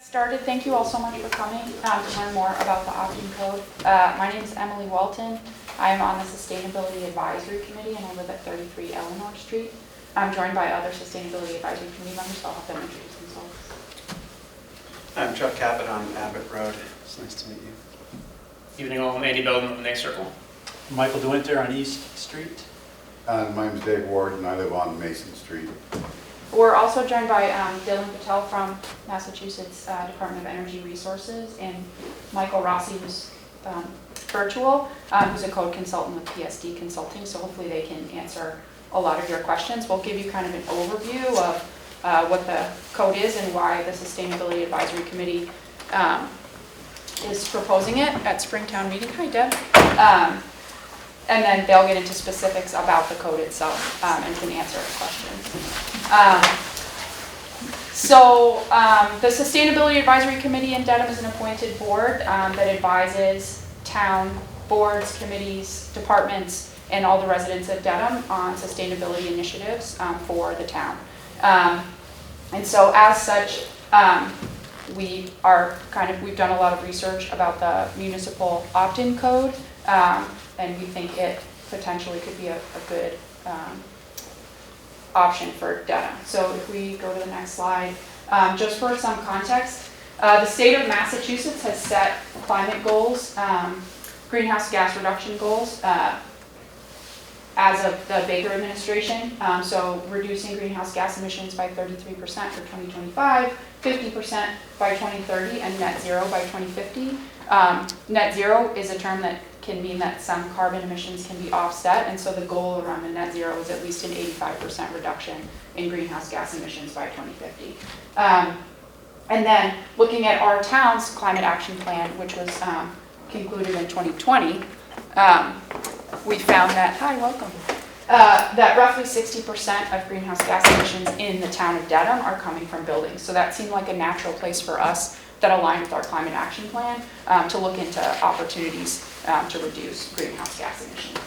Thank you all so much for coming to learn more about the opt-in code. My name is Emily Walton. I am on the Sustainability Advisory Committee and I live at 33 Eleanor Street. I'm joined by other Sustainability Advisory Committee members, so I'll have them introduce themselves. I'm Chuck Cabot on Abbott Road. It's nice to meet you. Evening all, I'm Andy Belden of the Next Circle. Michael DeWinter on East Street. My name is Dave Ward and I live on Mason Street. We're also joined by Dylan Patel from Massachusetts Department of Energy Resources and Michael Rossi, who's virtual, who's a code consultant with PSD Consulting, so hopefully they can answer a lot of your questions. We'll give you kind of an overview of what the code is and why the Sustainability Advisory Committee is proposing it at Spring Town Meeting. Hi, Deb. And then they'll get into specifics about the code itself and can answer questions. The Sustainability Advisory Committee in Dedham is an appointed board that advises town boards, committees, departments, and all the residents of Dedham on sustainability initiatives for the town. And so as such, we've done a lot of research about the municipal opt-in code, and we think it potentially could be a good option for Dedham. So if we go to the next slide, just for some context, the state of Massachusetts has set climate goals, greenhouse gas reduction goals, as of the Baker administration. So reducing greenhouse gas emissions by 33% for 2025, 50% by 2030, and net zero by 2050. Net zero is a term that can mean that some carbon emissions can be offset, and so the goal around the net zero is at least an 85% reduction in greenhouse gas emissions by 2050. And then looking at our town's climate action plan, which was concluded in 2020, we found that, hi, welcome, that roughly 60% of greenhouse gas emissions in the town of Dedham are coming from buildings. So that seemed like a natural place for us that aligned with our climate action plan to look into opportunities to reduce greenhouse gas emissions.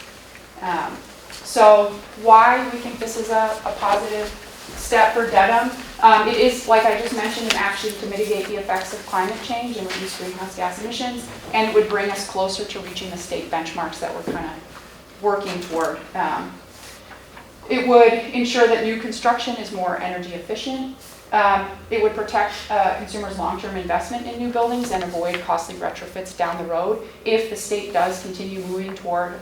So why we think this is a positive step for Dedham? It is, like I just mentioned, an action to mitigate the effects of climate change and reduce greenhouse gas emissions, and it would bring us closer to reaching the state benchmarks that we're kind of working toward. It would ensure that new construction is more energy efficient. It would protect consumers' long-term investment in new buildings and avoid costly retrofits down the road if the state does continue moving toward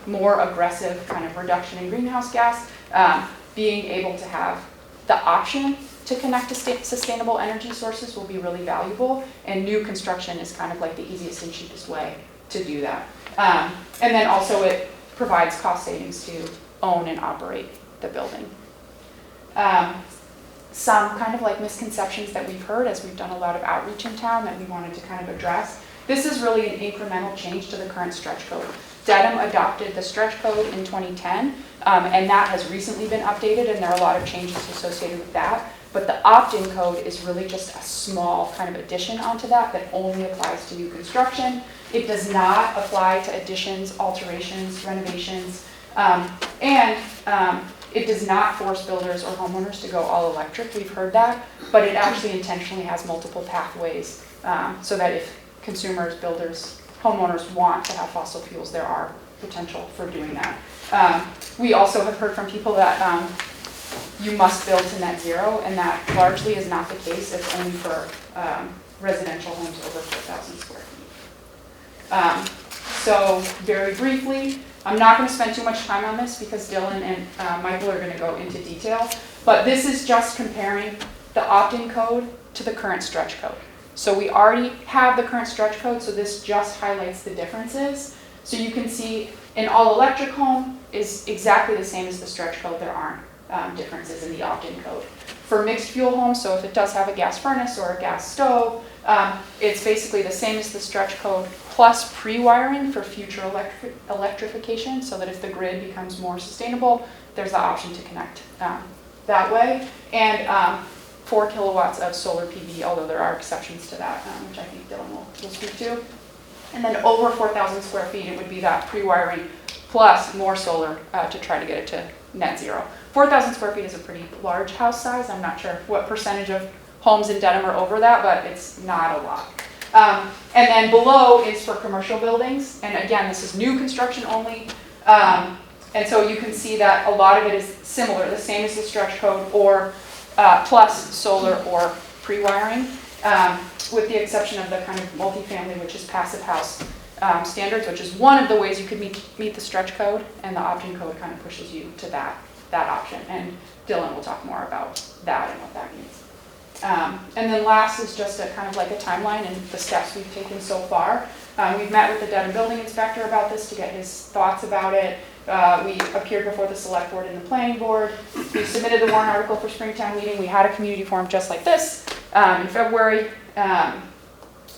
more aggressive kind of reduction in greenhouse gas. Being able to have the option to connect to sustainable energy sources will be really valuable, and new construction is kind of like the easiest and cheapest way to do that. And then also it provides cost savings to own and operate the building. Some kind of like misconceptions that we've heard as we've done a lot of outreach in town that we wanted to kind of address. This is really an incremental change to the current stretch code. Dedham adopted the stretch code in 2010, and that has recently been updated, and there are a lot of changes associated with that. But the opt-in code is really just a small kind of addition onto that only applies to new construction. It does not apply to additions, alterations, renovations, it does not force builders or homeowners to go all electric. We've heard that, but it actually intentionally has multiple pathways so that if consumers, builders, homeowners want to have fossil fuels, there are potential for doing that. We also have heard from people that you must build to net zero, and that largely is not the case. It's only for residential homes over 4,000 square feet. So very briefly, I'm not going to spend too much time on this because Dylan and Michael are going to go into detail, but this is just comparing the opt-in code to the current stretch code. So we already have the current stretch code, so this just highlights the differences. So you can see an all-electric home is exactly the same as the stretch code. There aren't differences in the opt-in code. For mixed fuel homes, so if it does have a gas furnace or a gas stove, it's basically the same as the stretch code plus pre-wiring for future electrification, so that if the grid becomes more sustainable, there's the option to connect that way. And 4 kilowatts of solar PV, although there are exceptions to that, which I think Dylan will speak to. And then over 4,000 square feet, it would be that pre-wiring plus more solar to try to get it to net zero. 4,000 square feet is a pretty large house size. I'm not sure what percentage of homes in Dedham are over that, but it's not a lot. And then below is for commercial buildings, and again, this is new construction only. And so you can see that a lot of it is similar, the same as the stretch code, or plus solar or pre-wiring, with the exception of the kind of multifamily, which is passive house standards, which is one of the ways you could meet the stretch code, and the opt-in code kind of pushes you to that option. And Dylan will talk more about that and what that means. And then last is just a kind of like a timeline and the steps we've taken so far. We've met with the Dedham building inspector about this to get his thoughts about it. We appeared before the select board and the planning board. We submitted the warrant article for Spring Town Meeting. We had a community forum just like this in February.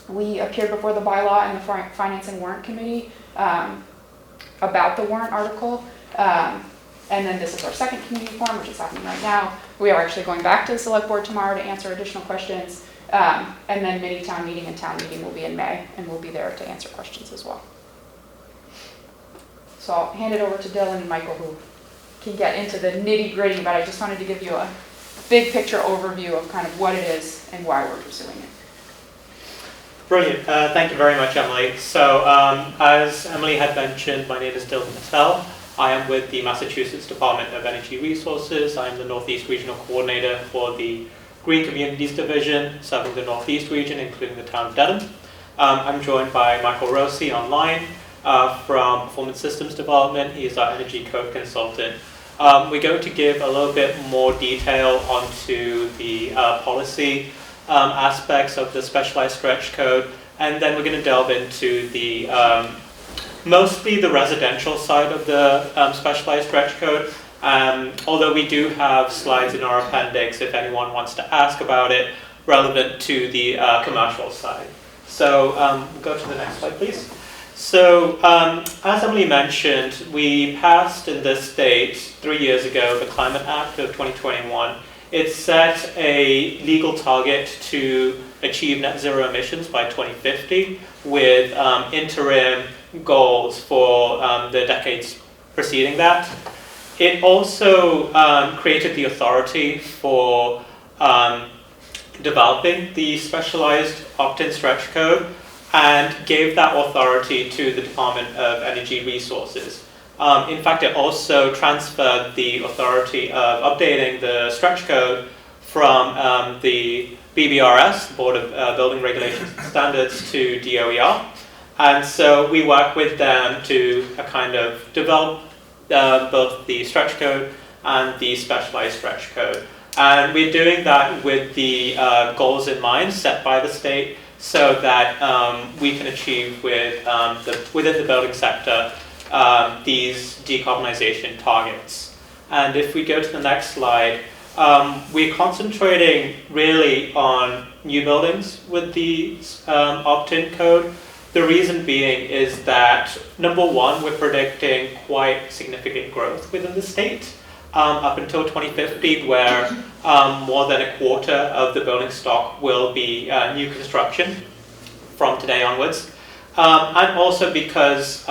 We appeared before the bylaw and the finance and warrant committee about the warrant article. And then this is our second community forum, which is happening right now. We are actually going back to the select board tomorrow to answer additional questions. And then mini town meeting and town meeting will be in May, and we'll be there to answer questions as well. So I'll hand it over to Dylan and Michael, who can get into the nitty gritty, but I just wanted to give you a big picture overview of kind of what it is and why we're pursuing it. Brilliant. Thank you very much, Emily. So as Emily had mentioned, my name is Dylan Patel. I am with the Massachusetts Department of Energy Resources. I'm the Northeast Regional Coordinator for the Green Communities Division, serving the Northeast region, including the town of Dedham. I'm joined by Michael Rossi online from Performance Systems Development. He is our Energy Code Consultant. We're going to give a little bit more detail onto the policy aspects of the specialized stretch code, and then we're going to delve into the mostly the residential side of the specialized stretch code, although we do have slides in our appendix if anyone wants to ask about it relevant to the commercial side. So go to the next slide, please. So as Emily mentioned, we passed in this state 3 years ago the Climate Act of 2021. It set a legal target to achieve net zero emissions by 2050 with interim goals for the decades preceding that. It also created the authority for developing the specialized opt-in stretch code and gave that authority to the Department of Energy Resources. In fact, it also transferred the authority of updating the stretch code from the BBRS, the Board of Building Regulations and Standards, to DOER. And so we work with them to kind of develop both the stretch code and the specialized stretch code. And we're doing that with the goals in mind set by the state so that we can achieve within the building sector these decarbonization targets. And if we go to the next slide, we're concentrating really on new buildings with the opt-in code. The reason being is that, number one, we're predicting quite significant growth within the state up until 2050, where more than a quarter of the building stock will be new construction from today onwards. And also because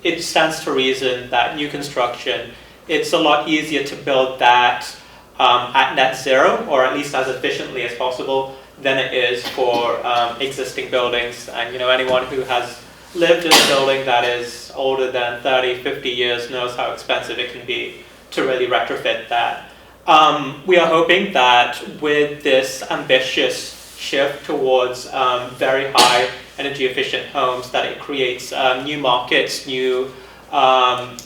it stands to reason that new construction, it's a lot easier to build that at net zero, or at least as efficiently as possible, than it is for existing buildings. And anyone who has lived in a building that is older than 30, 50 years knows how expensive it can be to really retrofit that. We are hoping that with this ambitious shift towards very high energy efficient homes, that it creates new markets,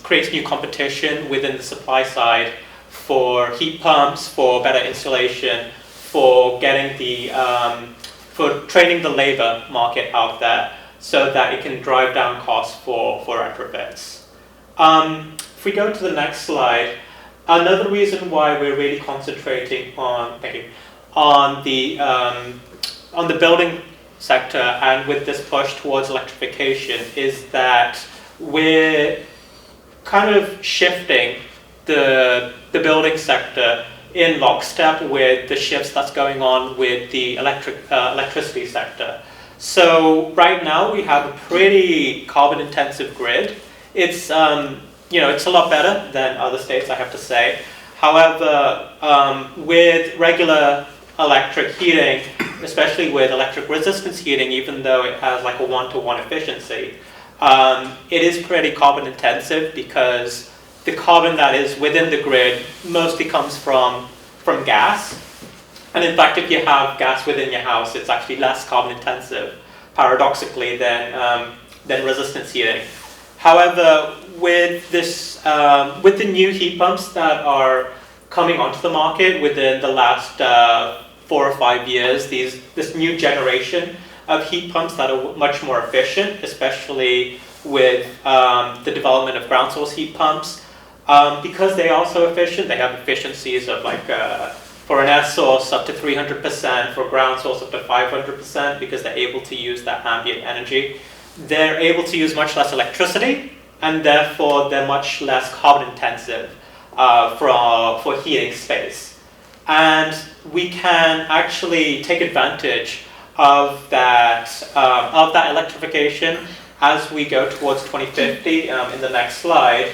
creates new competition within the supply side for heat pumps, for better insulation, for getting for training the labor market out there so that it can drive down costs for retrofits. If we go to the next slide, another reason why we're really concentrating on the building sector and with this push towards electrification is that we're kind of shifting the building sector in lockstep with the shifts that's going on with the electricity sector. So right now we have a pretty carbon intensive grid. It's it's a lot better than other states, I have to say. However, with regular electric heating, especially with electric resistance heating, even though it has like a 1-to-1 efficiency, it is pretty carbon intensive because the carbon that is within the grid mostly comes from gas. And in fact, if you have gas within your house, it's actually less carbon intensive, paradoxically, than resistance heating. However, with this, with the new heat pumps that are coming onto the market within the last 4 or 5 years, this new generation of heat pumps that are much more efficient, especially with the development of ground source heat pumps. Because they are so efficient, they have efficiencies of like, for an air source up to 300%, for a ground source up to 500%, because they're able to use that ambient energy. They're able to use much less electricity, and therefore they're much less carbon intensive for heating space. And we can actually take advantage of that electrification as we go towards 2050 in the next slide,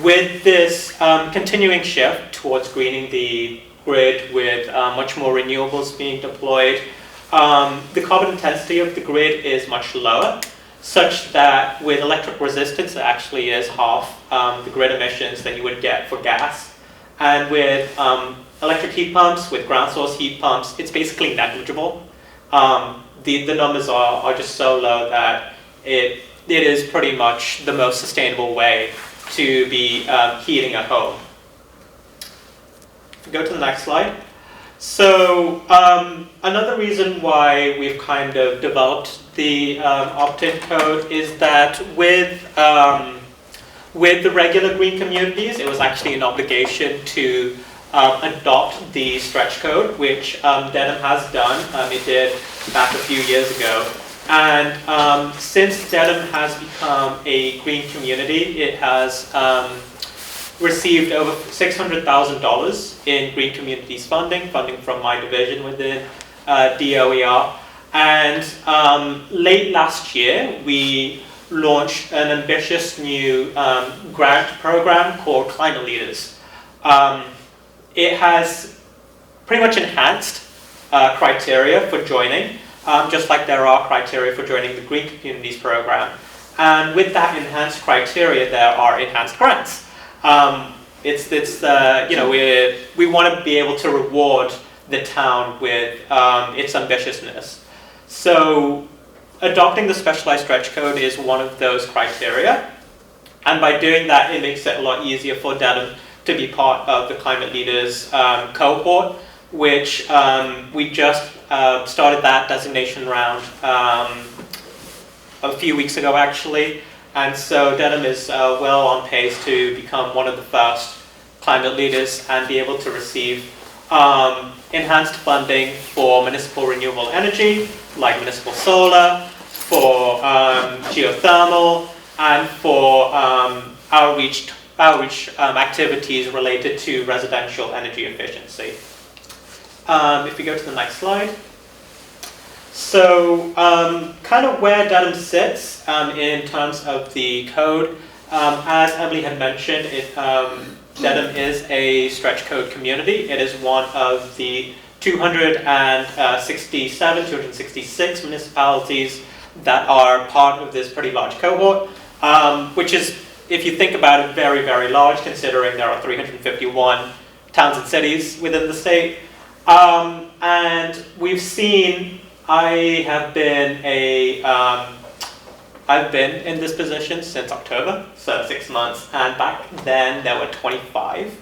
with this continuing shift towards greening the grid with much more renewables being deployed. The carbon intensity of the grid is much lower, such that with electric resistance it actually is half the grid emissions that you would get for gas. And with electric heat pumps, with ground source heat pumps, it's basically negligible. The numbers are just so low that it is pretty much the most sustainable way to be heating a home. If we go to the next slide. So another reason why we've kind of developed the opt-in code is that with the regular green communities, it was actually an obligation to adopt the stretch code, which Dedham has done. It did back a few years ago. And since Dedham has become a green community, it has received over $600,000 in green communities funding from my division within DOER. And late last year, we launched an ambitious new grant program called Climate Leaders. It has pretty much enhanced criteria for joining, just like there are criteria for joining the Green Communities program. And with that enhanced criteria, there are enhanced grants. We want to be able to reward the town with its ambitiousness. So adopting the specialized stretch code is one of those criteria. And by doing that, it makes it a lot easier for Dedham to be part of the Climate Leaders cohort, which we just started that designation round a few weeks ago, actually. And so Dedham is well on pace to become one of the first climate leaders and be able to receive enhanced funding for municipal renewable energy, like municipal solar, for geothermal, and for outreach activities related to residential energy efficiency. If we go to the next slide. So kind of where Dedham sits in terms of the code, as Emily had mentioned, Dedham is a stretch code community. It is one of the 266 municipalities that are part of this pretty large cohort, which is, if you think about it, very, very large, considering there are 351 towns and cities within the state. And we've seen, I've been in this position since October, so 6 months, and back then there were 25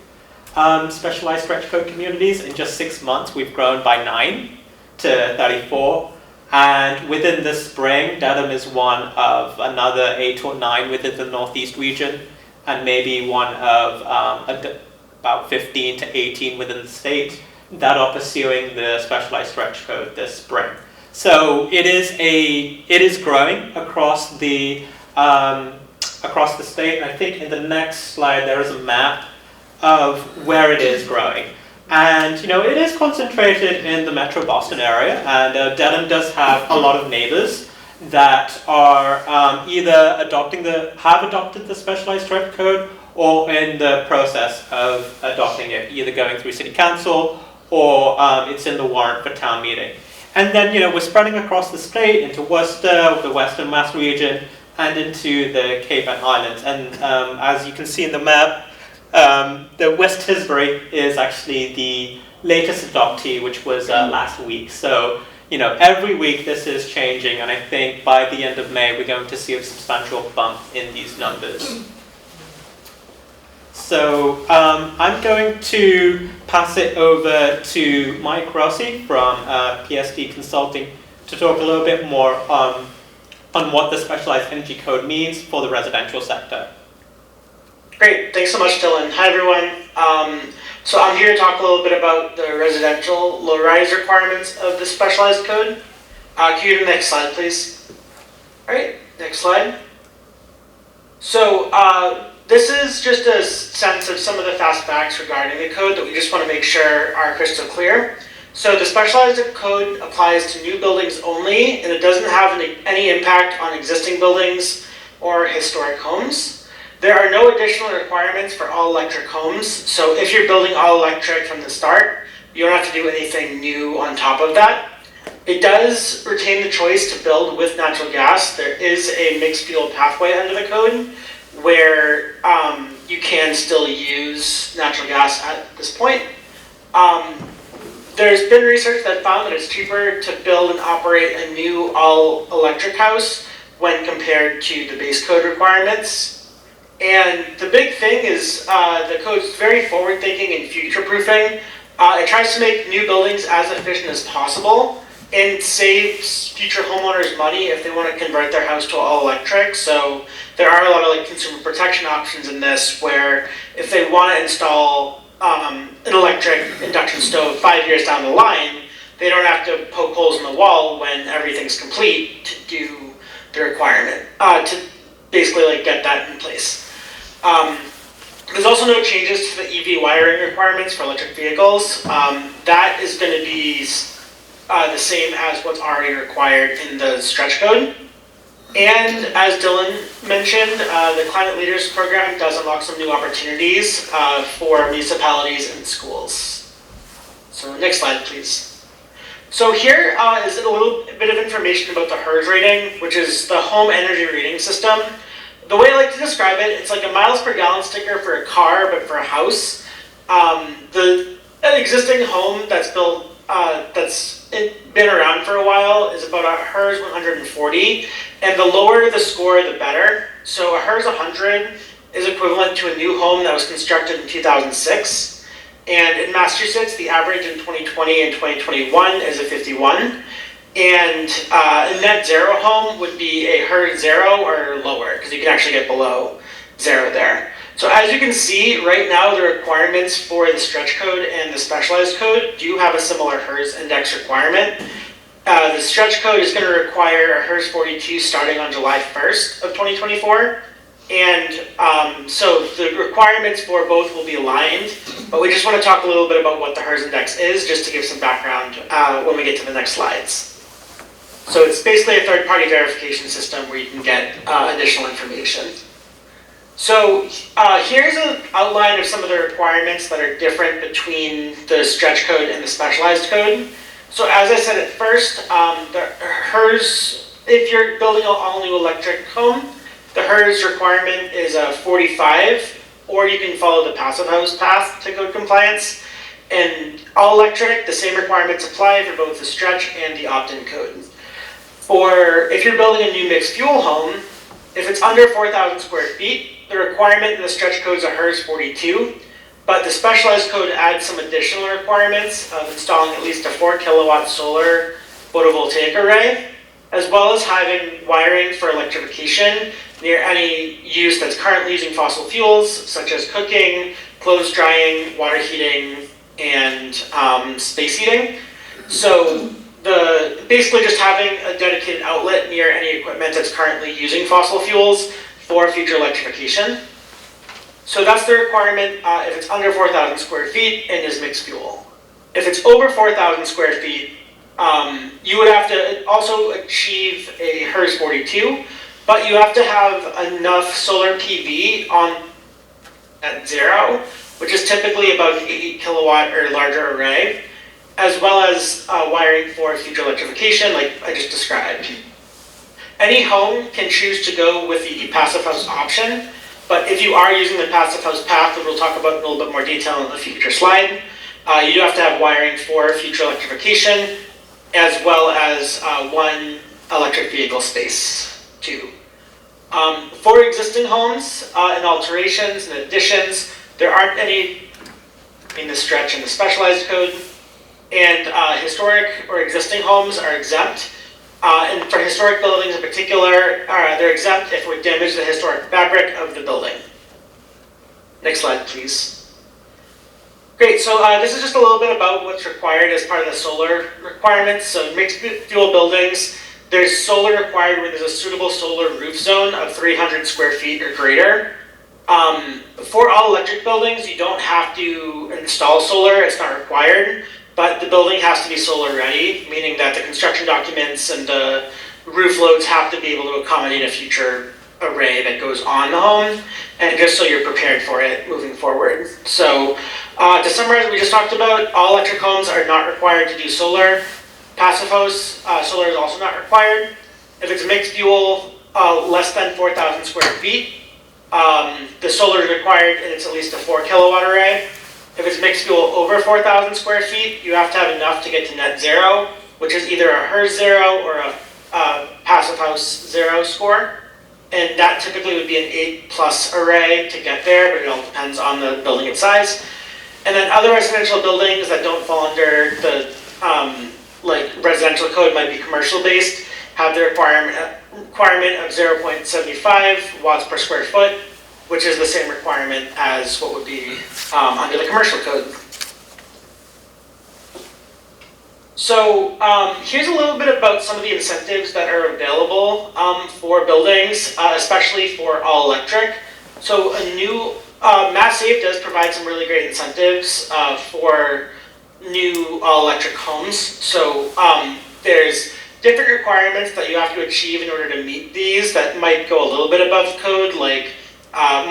specialized stretch code communities. In just 6 months, we've grown by 9 to 34. And within this spring, Dedham is one of another 8 or 9 within the Northeast region, and maybe one of about 15 to 18 within the state that are pursuing the specialized stretch code this spring. So it is growing across the state. And I think in the next slide there is a map of where it is growing. And it is concentrated in the Metro Boston area, and Dedham does have a lot of neighbors that are either have adopted the specialized stretch code, or in the process of adopting it, either going through city council or it's in the warrant for town meeting. And then, we're spreading across the state into Worcester, the Western Mass region, and into the Cape and Islands. And as you can see in the map, the West Tisbury is actually the latest adoptee, which was last week. So, every week this is changing, and I think by the end of May we're going to see a substantial bump in these numbers. So I'm going to pass it over to Mike Rossi from PSD Consulting to talk a little bit more on what the Specialized Energy Code means for the residential sector. Great, thanks so much, Dylan. Hi, everyone. So I'm here to talk a little bit about the residential low-rise requirements of the Specialized Code. Can you go to the next slide, please? All right, next slide. So this is just a sense of some of the fast facts regarding the code that we just want to make sure are crystal clear. So the Specialized Code applies to new buildings only, and it doesn't have any impact on existing buildings or historic homes. There are no additional requirements for all-electric homes, so if you're building all-electric from the start, you don't have to do anything new on top of that. It does retain the choice to build with natural gas. There is a mixed fuel pathway under the code where you can still use natural gas at this point. There's been research that found that it's cheaper to build and operate a new all-electric house when compared to the base code requirements. And the big thing is the code's very forward-thinking and future-proofing. It tries to make new buildings as efficient as possible and saves future homeowners money if they want to convert their house to all-electric. So there are a lot of consumer protection options in this where if they want to install an electric induction stove 5 years down the line, they don't have to poke holes in the wall when everything's complete to do the requirement, to basically get that in place. There's also no changes to the EV wiring requirements for electric vehicles. That is going to be the same as what's already required in the stretch code. And as Dylan mentioned, the Climate Leaders Program does unlock some new opportunities for municipalities and schools. So next slide, please. So here is a little bit of information about the HERS rating, which is the Home Energy Rating System. The way I like to describe it, it's like a miles per gallon sticker for a car, but for a house. An existing home that's built, that's been around for a while is about a HERS 140, and the lower the score, the better. So a HERS 100 is equivalent to a new home that was constructed in 2006. And in Massachusetts, the average in 2020 and 2021 is a 51. And a net zero home would be a HERS 0 or lower, because you can actually get below 0 there. So as you can see, right now the requirements for the stretch code and the specialized code do have a similar HERS index requirement. The stretch code is going to require a HERS 42 starting on July 1st of 2024. And so the requirements for both will be aligned, but we just want to talk a little bit about what the HERS index is, just to give some background when we get to the next slides. So it's basically a third-party verification system where you can get additional information. So here's an outline of some of the requirements that are different between the stretch code and the specialized code. So as I said at first, the HERS, if you're building an all-new electric home, the HERS requirement is a 45, or you can follow the passive house path to code compliance. And all electric, the same requirements apply for both the stretch and the opt-in code. For if you're building a new mixed fuel home, if it's under 4,000 square feet, the requirement in the stretch code is a HERS 42, but the specialized code adds some additional requirements of installing at least a 4 kilowatt solar photovoltaic array, as well as having wiring for electrification near any use that's currently using fossil fuels, such as cooking, clothes drying, water heating, and space heating. So basically just having a dedicated outlet near any equipment that's currently using fossil fuels for future electrification. So that's the requirement if it's under 4,000 square feet and is mixed fuel. If it's over 4,000 square feet, you would have to also achieve a HERS 42, but you have to have enough solar PV on at 0, which is typically about an 80 kilowatt or larger array. as well as wiring for future electrification, like I just described. Any home can choose to go with the passive house option, but if you are using the passive house path, which we'll talk about in a little bit more detail in a future slide, you do have to have wiring for future electrification, as well as one electric vehicle space too. For existing homes and alterations and additions, there aren't any in the stretch in the specialized code, and historic or existing homes are exempt. And for historic buildings in particular, they're exempt if it would damage the historic fabric of the building. Next slide, please. Great, so this is just a little bit about what's required as part of the solar requirements. So mixed fuel buildings, there's solar required when there's a suitable solar roof zone of 300 square feet or greater. For all electric buildings, you don't have to install solar, it's not required. But the building has to be solar ready, meaning that the construction documents and the roof loads have to be able to accommodate a future array that goes on the home, and just so you're prepared for it moving forward. So to summarize what we just talked about, all electric homes are not required to do solar. Passive house, solar is also not required. If it's mixed fuel, less than 4,000 square feet, the solar is required and it's at least a 4 kilowatt array. If it's mixed fuel over 4,000 square feet, you have to have enough to get to net zero, which is either a HERS zero or a passive house zero score. And that typically would be an 8+ array to get there, but it all depends on the building and size. And then other residential buildings that don't fall under the like residential code, might be commercial based, have the requirement of 0.75 watts per square foot, which is the same requirement as what would be under the commercial code. So here's a little bit about some of the incentives that are available for buildings, especially for all electric. So a new, Mass Save does provide some really great incentives for new all electric homes. So there's different requirements that you have to achieve in order to meet these that might go a little bit above code, like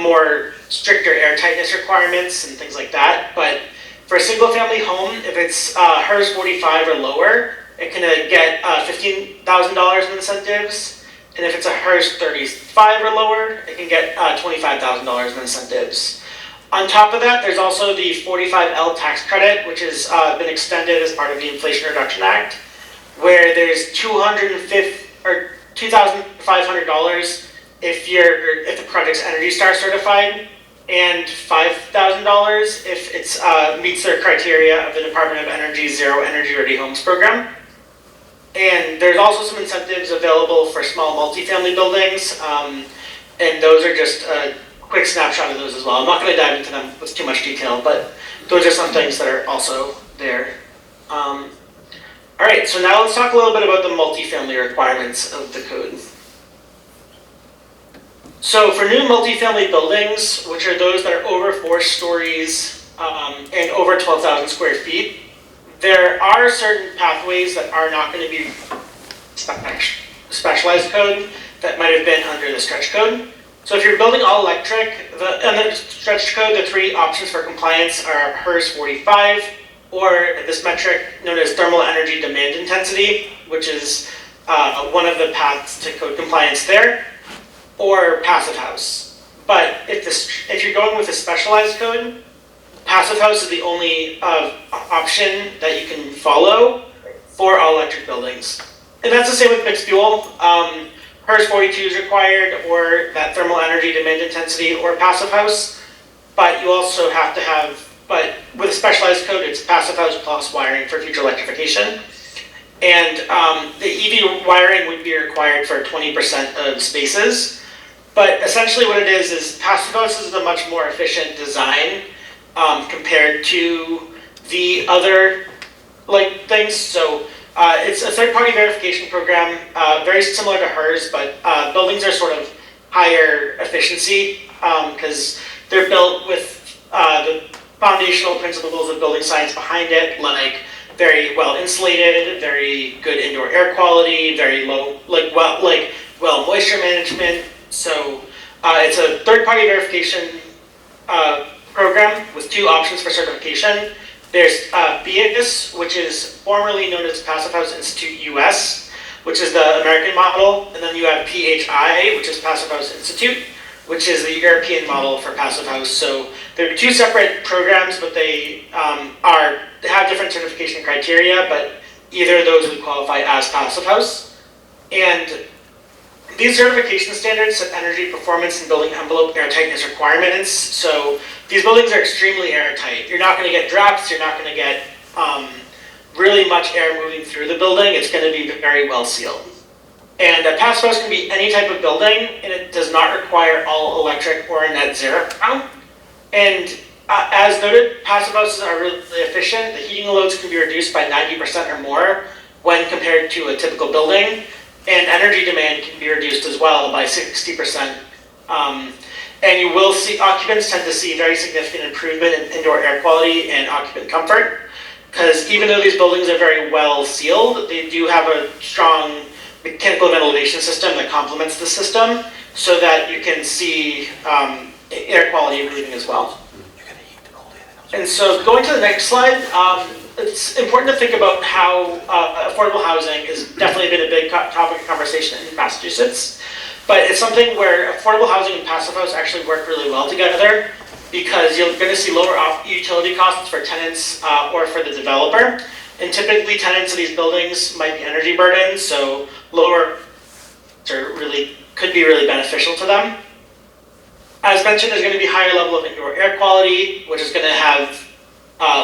more stricter air tightness requirements and things like that. But for a single family home, if it's HERS 45 or lower, it can get $15,000 in incentives. And if it's a HERS 35 or lower, it can get $25,000 in incentives. On top of that, there's also the 45L tax credit, which has been extended as part of the Inflation Reduction Act, where there's $2,500 if the project's Energy Star certified, and $5,000 if it's meets their criteria of the Department of Energy's Zero Energy Ready Homes program. And there's also some incentives available for small multifamily buildings, and those are just a quick snapshot of those as well. I'm not going to dive into them with too much detail, but those are some things that are also there. All right, so now let's talk a little bit about the multifamily requirements of the code. So for new multifamily buildings, which are those that are over 4 stories and over 12,000 square feet, there are certain pathways that are not going to be specialized code that might have been under the stretch code. So if you're building all electric, in the stretch code, the 3 options for compliance are HERS 45, or this metric known as thermal energy demand intensity, which is one of the paths to code compliance there, or passive house. But if you're going with a specialized code, passive house is the only option that you can follow for all electric buildings. And that's the same with mixed fuel. HERS 42 is required, or that thermal energy demand intensity, or passive house. But you also have to have, but with a specialized code, it's passive house plus wiring for future electrification. And the EV wiring would be required for 20% of spaces. But essentially what it is passive house is a much more efficient design compared to the other things. So it's a third-party verification program, very similar to HERS, but buildings are sort of higher efficiency because they're built with the foundational principles of building science behind it, like very well insulated, very good indoor air quality, very low, well moisture management. So it's a third-party verification program with 2 options for certification. There's BIIS, which is formerly known as Passive House Institute US, which is the American model, and then you have PHI, which is Passive House Institute, which is the European model for Passive House. So they're two separate programs, but they have different certification criteria, but either of those would qualify as Passive House. And these certification standards set energy performance and building envelope airtightness requirements. So these buildings are extremely airtight. You're not going to get drafts. You're not going to get really much air moving through the building. It's going to be very well sealed. And a passive house can be any type of building, and it does not require all electric or a net zero. And as noted, passive houses are really efficient. The heating loads can be reduced by 90% or more when compared to a typical building. And energy demand can be reduced as well by 60%. And you will see, occupants tend to see very significant improvement in indoor air quality and occupant comfort. Because even though these buildings are very well sealed, they do have a strong mechanical ventilation system that complements the system so that you can see air quality improving as well. And so going to the next slide, it's important to think about how affordable housing has definitely been a big topic of conversation in Massachusetts, but it's something where affordable housing and passive house actually work really well together because you're going to see lower utility costs for tenants or for the developer. And typically tenants in these buildings might be energy burdened, so lower could be really beneficial to them. As mentioned, there's going to be higher level of indoor air quality, which is going to have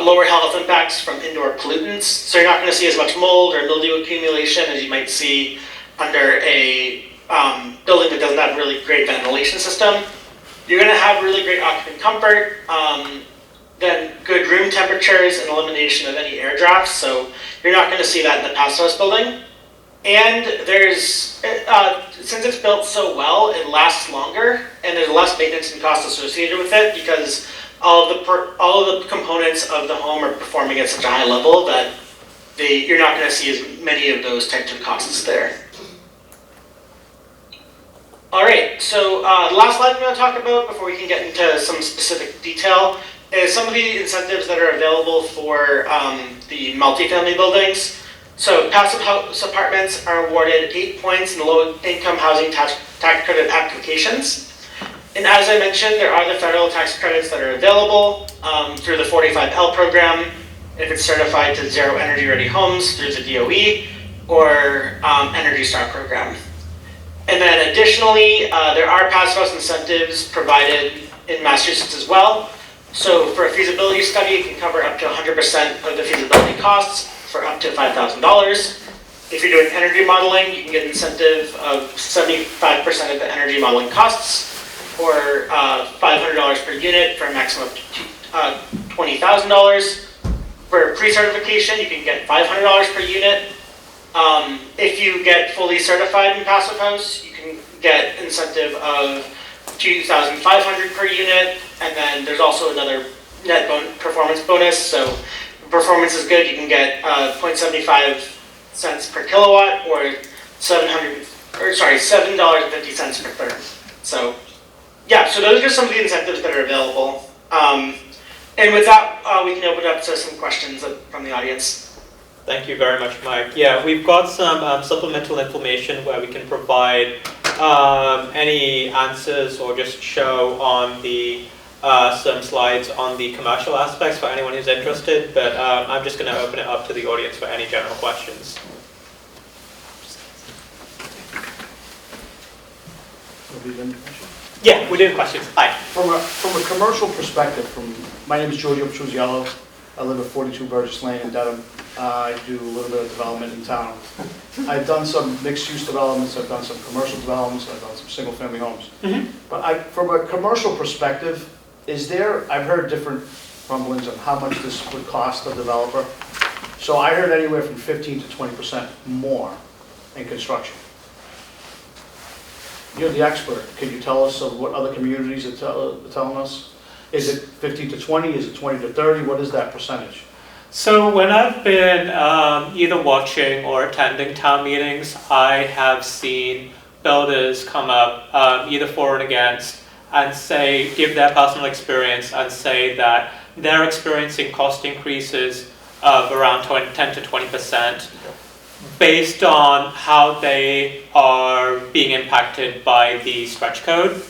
lower health impacts from indoor pollutants. So you're not going to see as much mold or mildew accumulation as you might see under a building that doesn't have really great ventilation system. You're going to have really great occupant comfort, then good room temperatures and elimination of any air drafts. So you're not going to see that in the passive house building. And there's, since it's built so well, it lasts longer, and there's less maintenance and cost associated with it because all of the components of the home are performing at such a high level that you're not going to see as many of those types of costs there. All right, so the last slide I'm going to talk about before we can get into some specific detail is some of the incentives that are available for the multifamily buildings. So passive house apartments are awarded 8 points in the low-income housing tax credit applications. And as I mentioned, there are the federal tax credits that are available through the 45L program, if it's certified to zero energy ready homes through the DOE, or Energy Star program. And then additionally, there are passive house incentives provided in Massachusetts as well. So for a feasibility study, it can cover up to 100% of the feasibility costs for up to $5,000. If you're doing energy modeling, you can get an incentive of 75% of the energy modeling costs, or $500 per unit for a maximum of $20,000. For pre-certification, you can get $500 per unit. If you get fully certified in passive house, you can get incentive of $2,500 per unit, and then there's also another net performance bonus. So if performance is good, you can get 0.75 cents per kilowatt, or $7.50 per therm. So yeah, so those are some of the incentives that are available. And with that, we can open it up to some questions from the audience. Thank you very much, Mike. Yeah, we've got some supplemental information where we can provide any answers or just show on the some slides on the commercial aspects for anyone who's interested, but I'm just going to open it up to the audience for any general questions. Yeah, we're doing questions. Hi. From a commercial perspective, my name is Giorgio Petruzziello. I live at 42 Burgess Lane in Dedham. I do a little bit of development in town. I've done some mixed-use developments. I've done some commercial developments. I've done some single-family homes. Mm-hmm. But from a commercial perspective, I've heard different rumblings on how much this would cost the developer. So I heard anywhere from 15 to 20% more in construction. You're the expert. Can you tell us what other communities are telling us? Is it 15 to 20? Is it 20 to 30? What is that percentage? So when I've been either watching or attending town meetings, I have seen builders come up either for and against and give their personal experience and say that they're experiencing cost increases of around 10 to 20% based on how they are being impacted by the stretch code.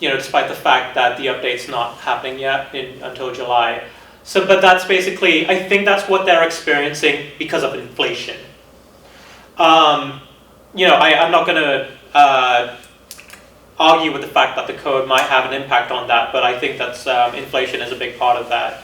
Despite the fact that the update's not happening yet until July. So, but that's basically, I think that's what they're experiencing because of inflation. I'm not going to argue with the fact that the code might have an impact on that, but I think that's inflation is a big part of that.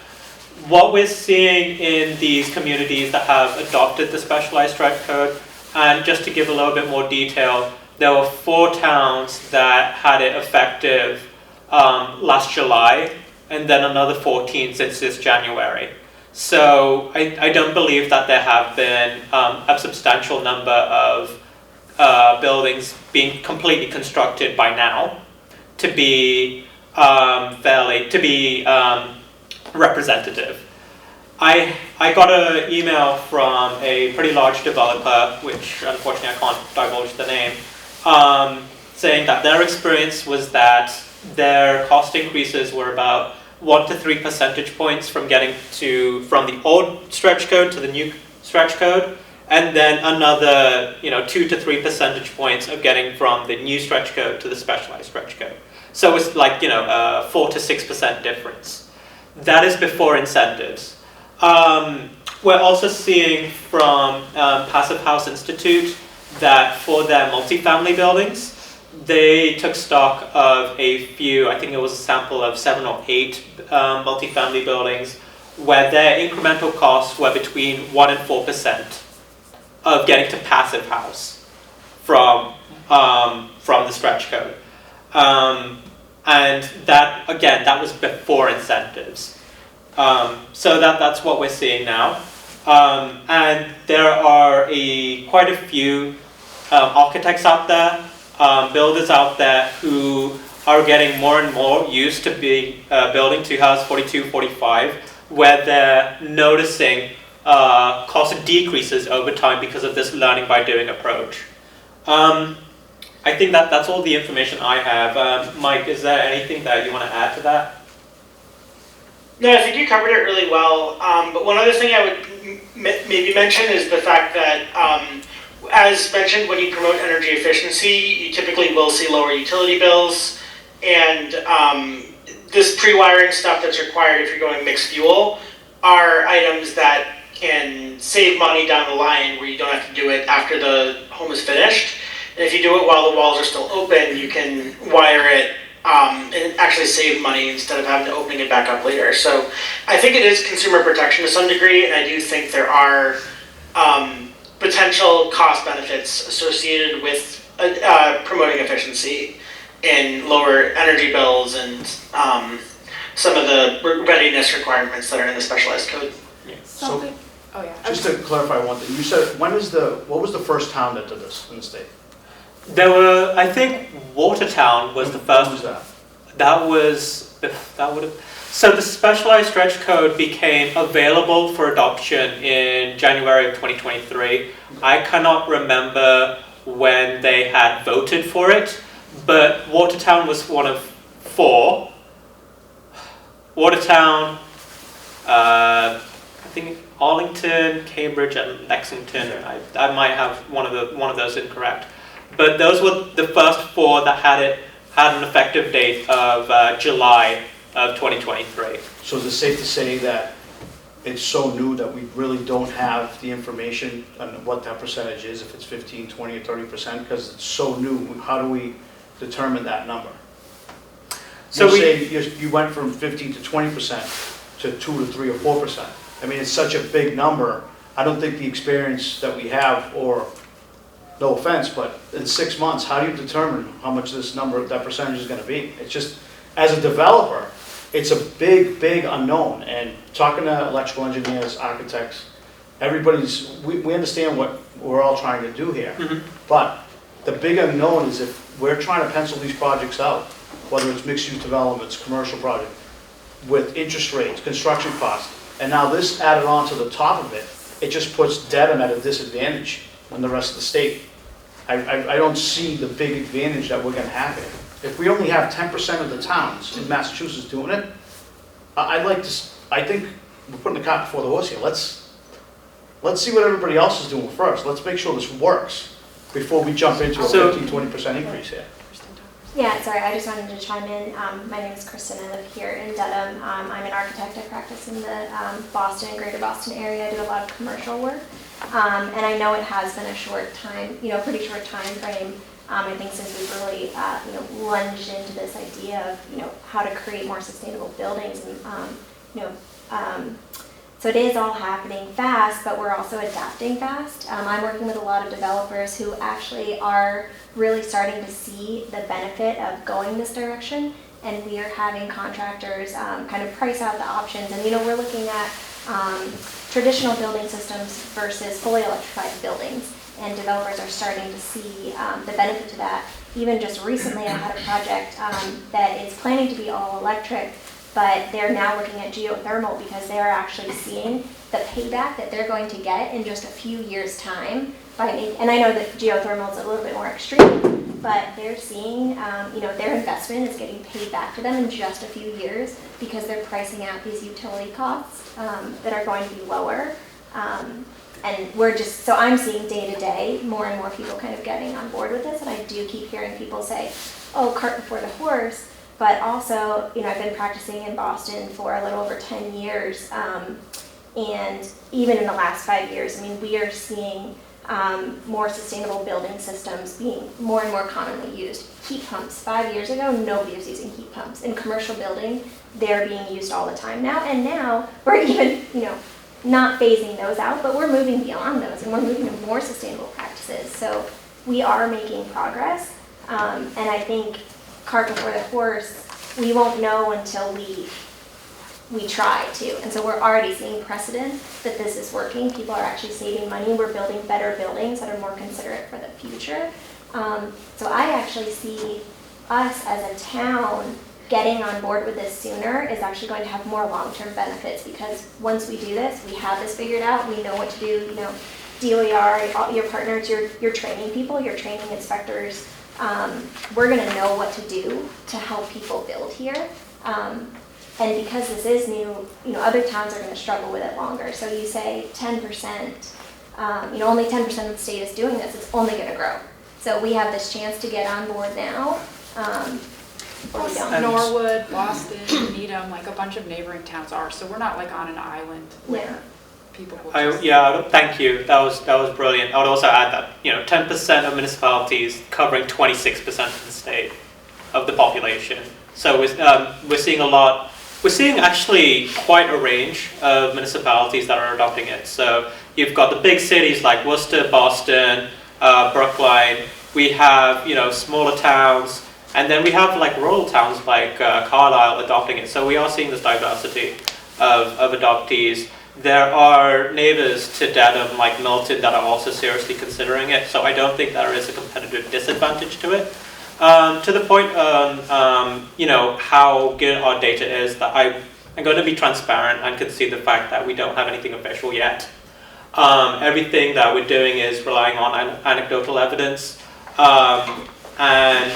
What we're seeing in these communities that have adopted the specialized stretch code, and just to give a little bit more detail, there were 4 towns that had it effective last July, and then another 14 since this January. So I don't believe that there have been a substantial number of buildings being completely constructed by now to be representative. I got an email from a pretty large developer, which unfortunately I can't divulge the name, saying that their experience was that their cost increases were about 1 to 3 percentage points from getting from the old stretch code to the new stretch code, and then another 2 to 3 percentage points of getting from the new stretch code to the specialized stretch code. So it's like a 4 to 6% difference. That is before incentives. We're also seeing from Passive House Institute that for their multifamily buildings, they took stock of a few, I think it was a sample of 7 or 8 multifamily buildings, where their incremental costs were between 1 and 4% of getting to passive house from the stretch code. And that, again, that was before incentives. So that's what we're seeing now. And there are quite a few architects out there, builders out there who are getting more and more used to building to house 42, 45, where they're noticing cost decreases over time because of this learning by doing approach. I think that's all the information I have. Mike, is there anything that you want to add to that? No, I think you covered it really well. But one other thing I would maybe mention is the fact that, as mentioned, when you promote energy efficiency, you typically will see lower utility bills. And this pre-wiring stuff that's required if you're going mixed fuel are items that can save money down the line where you don't have to do it after the home is finished. And if you do it while the walls are still open, you can wire it and actually save money instead of having to opening it back up later. So I think it is consumer protection to some degree, and I do think there are potential cost benefits associated with promoting efficiency and lower energy bills and some of the readiness requirements that are in the specialized code. Something. Oh yeah. Just to clarify one thing, you said, what was the first town that did this in the state? There were, I think, Watertown was the first. When was that? That would have. So the specialized stretch code became available for adoption in January of 2023. I cannot remember when they had voted for it, but Watertown was one of 4. Watertown, I think Arlington, Cambridge, and Lexington. I might have one of those incorrect. But those were the first 4 that had an effective date of July of 2023. So is it safe to say that it's so new that we really don't have the information on what that percentage is, if it's 15, 20, or 30%? Because it's so new, how do we determine that number? So you went from 15 to 20% to 2 to 3 or 4%. I mean, it's such a big number. I don't think the experience that we have, or no offense, but in 6 months, how do you determine how much that percentage is going to be? It's just, as a developer, it's a big, big unknown. And talking to electrical engineers, architects, we understand what we're all trying to do here. Mm-hmm. But the big unknown is if we're trying to pencil these projects out, whether it's mixed-use developments, commercial projects, with interest rates, construction costs, and now this added on to the top of it, it just puts Dedham at a disadvantage than the rest of the state. I don't see the big advantage that we're going to have here. If we only have 10% of the towns in Massachusetts doing it, I'd like to, I think we're putting the cart before the horse here. Let's see what everybody else is doing first. Let's make sure this works before we jump into a So- 15-20% increase here. Yeah, sorry, I just wanted to chime in. My name is Kristen, I live here in Dedham. I'm an architect, I practice in the Boston and greater Boston area. I do a lot of commercial work. And I know it has been a short time, pretty short time frame. I think since we've really, lunged into this idea of, how to create more sustainable buildings and, so it is all happening fast, but we're also adapting fast. I'm working with a lot of developers who actually are really starting to see the benefit of going this direction, and we are having contractors kind of price out the options. And we're looking at traditional building systems versus fully electrified buildings, and developers are starting to see the benefit to that. Even just recently, I had a project that is planning to be all electric, but they're now looking at geothermal because they're actually seeing the payback that they're going to get in just a few years' time. And I know that geothermal is a little bit more extreme, but they're seeing, their investment is getting paid back to them in just a few years because they're pricing out these utility costs that are going to be lower. And so I'm seeing day to day more and more people kind of getting on board with this, and I do keep hearing people say, oh, cart before the horse. But also, I've been practicing in Boston for a little over 10 years, and even in the last 5 years, we are seeing more sustainable building systems being more and more commonly used. Heat pumps, 5 years ago, nobody was using heat pumps. In commercial building, they're being used all the time now, and now we're even, not phasing those out, but we're moving beyond those, and we're moving to more sustainable practices. So we are making progress, and I think cart before the horse, we won't know until we try to. And so we're already seeing precedent that this is working. People are actually saving money. We're building better buildings that are more considerate for the future. So I actually see us as a town getting on board with this sooner is actually going to have more long-term benefits, because once we do this, we have this figured out, we know what to do, DOER, all your partners, your training people, your training inspectors, we're going to know what to do to help people build here. And because this is new, other towns are going to struggle with it longer. So you say 10%, only 10% of the state is doing this, it's only going to grow. So we have this chance to get on board now. Or we don't. Norwood, Boston, Needham, like a bunch of neighboring towns are, so we're not like on an island where people will just... Thank you. That was brilliant. I would also add that 10% of municipalities covering 26% of the state of the population. So we're seeing a lot. We're seeing actually quite a range of municipalities that are adopting it. So you've got the big cities like Worcester, Boston, Brookline. We have smaller towns, and then we have like rural towns like Carlisle adopting it. So we are seeing this diversity of adoptees. There are neighbors to Dedham like Milton that are also seriously considering it. So I don't think there is a competitive disadvantage to it. To the point on how good our data is, that I'm going to be transparent and concede the fact that we don't have anything official yet. Everything that we're doing is relying on anecdotal evidence, and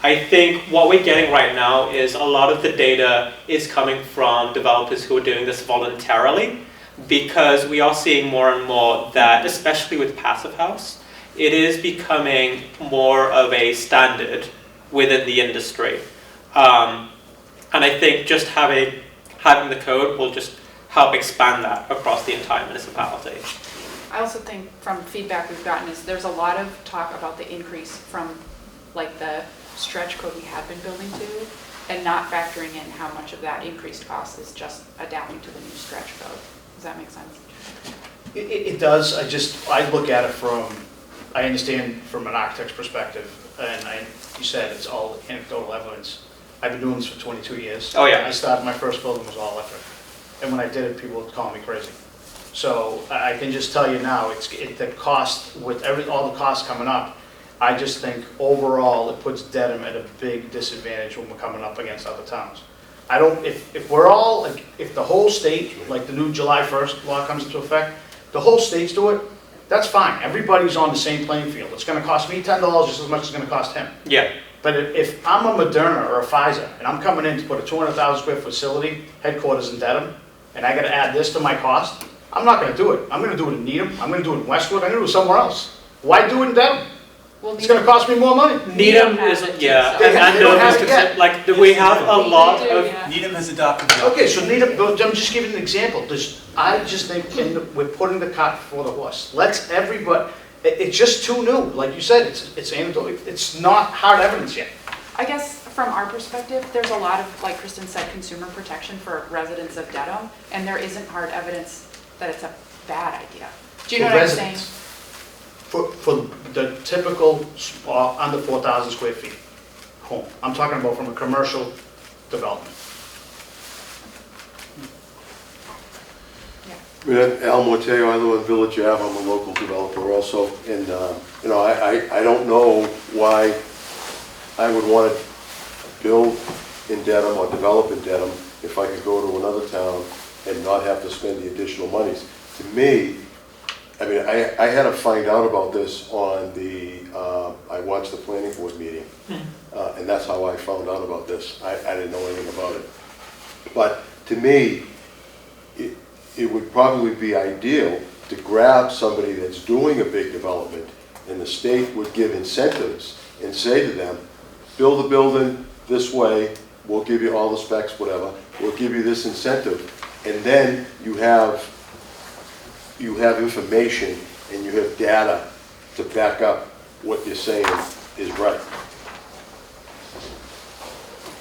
I think what we're getting right now is a lot of the data is coming from developers who are doing this voluntarily, because we are seeing more and more that, especially with Passive House, it is becoming more of a standard within the industry. And I think just having the code will just help expand that across the entire municipality. I also think from feedback we've gotten is there's a lot of talk about the increase from like the stretch code we have been building to, and not factoring in how much of that increased cost is just adapting to the new stretch code. Does that make sense? It does. I look at it I understand from an architect's perspective, and you said it's all anecdotal evidence. I've been doing this for 22 years. Oh yeah. I started, my first building was all electric. And when I did it, people would call me crazy. So I can just tell you now, the cost, with all the costs coming up, I just think overall it puts Dedham at a big disadvantage when we're coming up against other towns. If we're all, if the whole state, like the new July 1st law comes into effect, the whole states do it, that's fine. Everybody's on the same playing field. It's going to cost me $10 just as much as it's going to cost him. Yeah. But if I'm a Moderna or a Pfizer, and I'm coming in to put a 200,000 square facility, headquarters in Dedham, and I gotta add this to my cost, I'm not gonna do it. I'm gonna do it in Needham, I'm gonna do it in Westwood, I'm gonna do it somewhere else. Why do it in Dedham? Well, It's gonna cost me more money. Needham has is, it too, yeah, so- They and don't have it misconception- yet. like, we have a lot They do, of, yeah. Needham has adopted the. Okay, so Needham, but I'm just giving an example. I just think we're putting the cart before the horse. Let's everybody, it's just too new. Like you said, it's anecdotal. It's not hard evidence yet. I guess from our perspective, there's a lot of, like Kristen said, consumer protection for residents of Dedham, and there isn't hard evidence that it's a bad idea. Do you know For what I'm saying? residents. For the typical under 4,000 square feet home. I'm talking about from a commercial development. Al Morteo, I live on Village Ave, I'm a local developer also, and, you know, I don't know why I would want to build in Dedham or develop in Dedham if I could go to another town and not have to spend the additional monies. To me, I mean, I had to find out about this on the, I watched the planning board meeting, and that's how I found out about this. I didn't know anything about it. But to me, it would probably be ideal to grab somebody that's doing a big development, and the state would give incentives and say to them, build a building this way, we'll give you all the specs, whatever, we'll give you this incentive, and then you have information and you have data to back up what you're saying is right.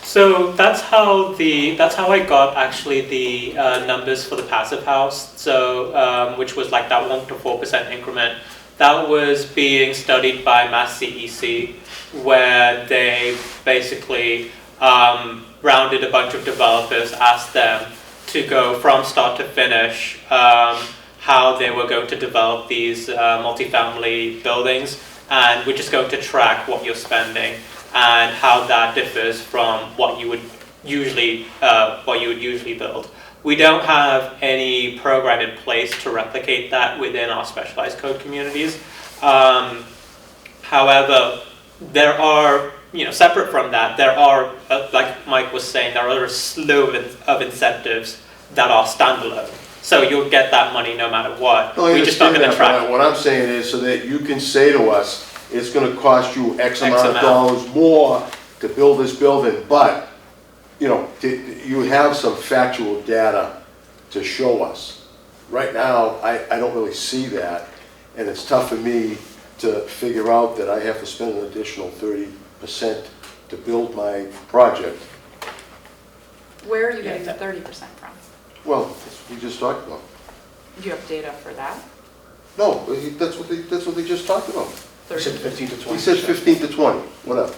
so that's how I got actually the numbers for the passive house. So which was like that 1 to 4% increment. That was being studied by Mass CEC, where they basically rounded a bunch of developers, asked them to go from start to finish how they were going to develop these multifamily buildings, and we're just going to track what you're spending and how that differs from what you would usually build. We don't have any program in place to replicate that within our specialized code communities. However, there are, separate from that, there are, like Mike was saying, there are a slew of incentives that are standalone. So you'll get that money no matter what. No, I We're just not understand going to that, track but it. what I'm saying is so that you can say to us, it's gonna cost you X amount of amount. dollars more to build this building, but, you have some factual data to show us. Right now, I don't really see that, and it's tough for me to figure out that I have to spend an additional 30% to build my project. Where are you getting the 30% from? Well, that's what we just talked about. Do you have data for that? No, that's what they just talked about. You said 15 to 20%. He said 15 to 20, whatever.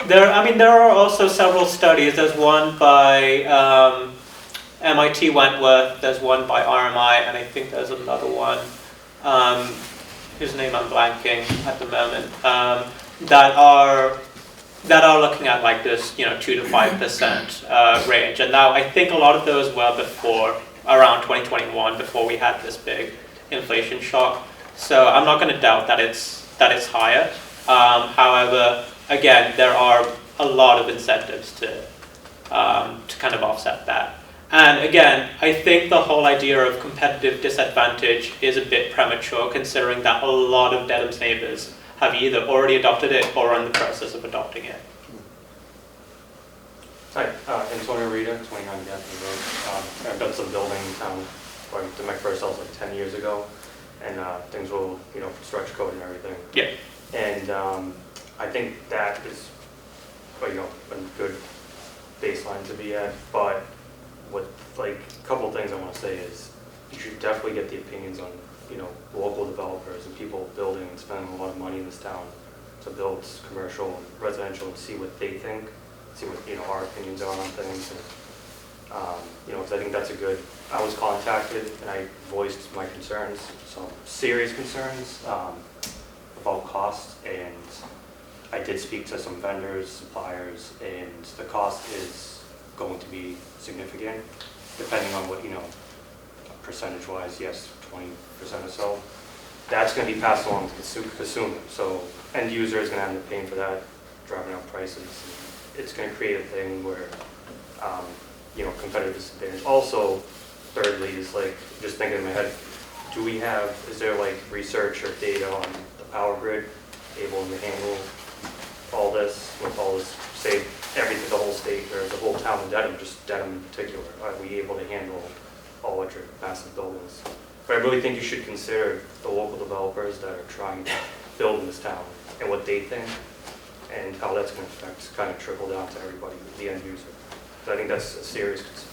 There are also several studies. There's one by MIT Wentworth, there's one by RMI, and I think there's another one, whose name I'm blanking at the moment, that are looking at like this, 2 to 5% range. And now I think a lot of those were around 2021, before we had this big inflation shock. So I'm not going to doubt that it's higher. However, again, there are a lot of incentives to kind of offset that. And again, I think the whole idea of competitive disadvantage is a bit premature, considering that a lot of Dedham's neighbors have either already adopted it or are in the process of adopting it. Hi, Antonio Rita, 29 Gaffney Road. I've done some building in town. I did my first house like 10 years ago, and things were, stretch code and everything. Yeah. And I think that is, a good baseline to be at. But what, a couple things I want to say is, you should definitely get the opinions on, local developers and people building and spending a lot of money in this town to build commercial and residential, and see what they think, see what, our opinions are on things. And, because I think that's I was contacted and I voiced my concerns, some serious concerns about cost, and I did speak to some vendors, suppliers, and the cost is going to be significant, depending on what, percentage-wise, yes, 20% or so. That's going to be passed along to the consumer, so end user is going to end up paying for that driving up prices. It's gonna create a thing where, you know, competitive disadvantage. Also, thirdly, is like, just thinking in my head, is there like research or data on the power grid able to handle all this, with all this, say, everything, the whole state, or the whole town of Dedham, just Dedham in particular? Are we able to handle all electric massive buildings? But I really think you should consider the local developers that are trying to build in this town and what they think and how that's going to affect, kind of trickle down to everybody, the end user. So I think that's a serious concern.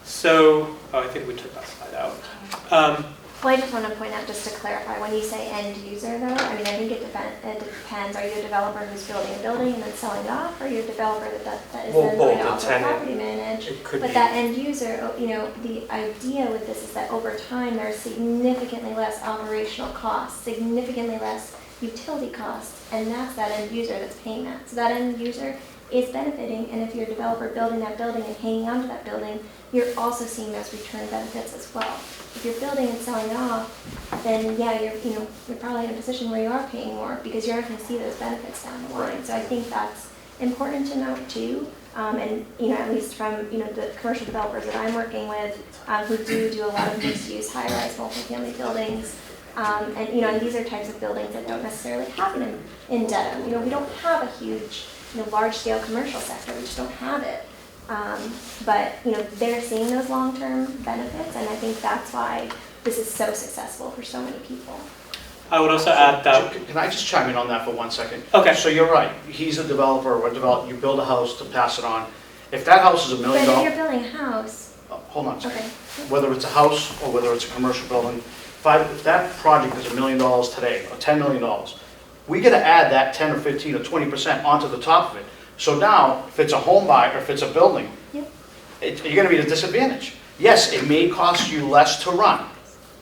So, I think we took that slide out. Well, I just want to point out, just to clarify, when you say end user though, I mean, I think it depends. Are you a developer who's building a building and then selling it off, or are you a developer that is Well, then going to both, the also tenant, property manage? It could But be. that end user, you know, the idea with this is that over time, there's significantly less operational costs, significantly less utility costs, and that's that end user that's paying that. So that end user is benefiting, and if you're a developer building that building and hanging on to that building, you're also seeing those return benefits as well. If you're building and selling it off, then yeah, you're probably in a position where you are paying more because you're not going to see those benefits down the line. Right. So I think that's important to note too. And at least from the commercial developers that I'm working with, who do a lot of mixed-use, high-rise, multifamily buildings, and these are types of buildings that don't necessarily happen in Dedham. We don't have a huge, large-scale commercial sector. We just don't have it. But they're seeing those long-term benefits, and I think that's why this is so successful for so many people. I would also add that. Can I just chime in on that for 1 second? Okay. So you're right, he's a developer, you build a house to pass it on. If that house is $1 million. But if you're building a house, Hold on a second. okay. Whether it's a house or whether it's a commercial building, if that project is $1 million today, or $10 million, we gotta add that 10 or 15 or 20% onto the top of it. So now, if it's a home buy or if it's a building, Yep. you're gonna be at a disadvantage. Yes, it may cost you less to run,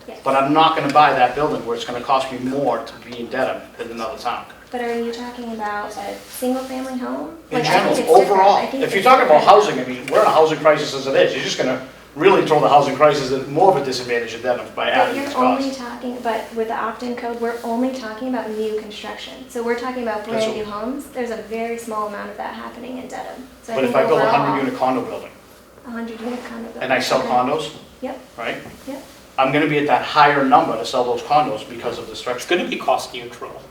Yes. but I'm not gonna buy that building where it's gonna cost me more to be in Dedham than another town. But are you talking about a single-family home? In Like, I general, think it's different. overall, I think if you're it's talking about different. housing, I mean, we're in a housing crisis as it is. You're just gonna really throw the housing crisis at more of a disadvantage in Dedham by But adding you're these only costs. but with the opt-in code, we're only talking about new construction. So we're talking about That's brand new homes. There's a very small amount of that happening in Dedham. So But if think I build a overall, 100-unit condo building, 100-unit condo building. and I sell okay. condos, Yep, right? yep. I'm gonna be at that higher number to sell those condos because of the It's structure. going to be cost neutral.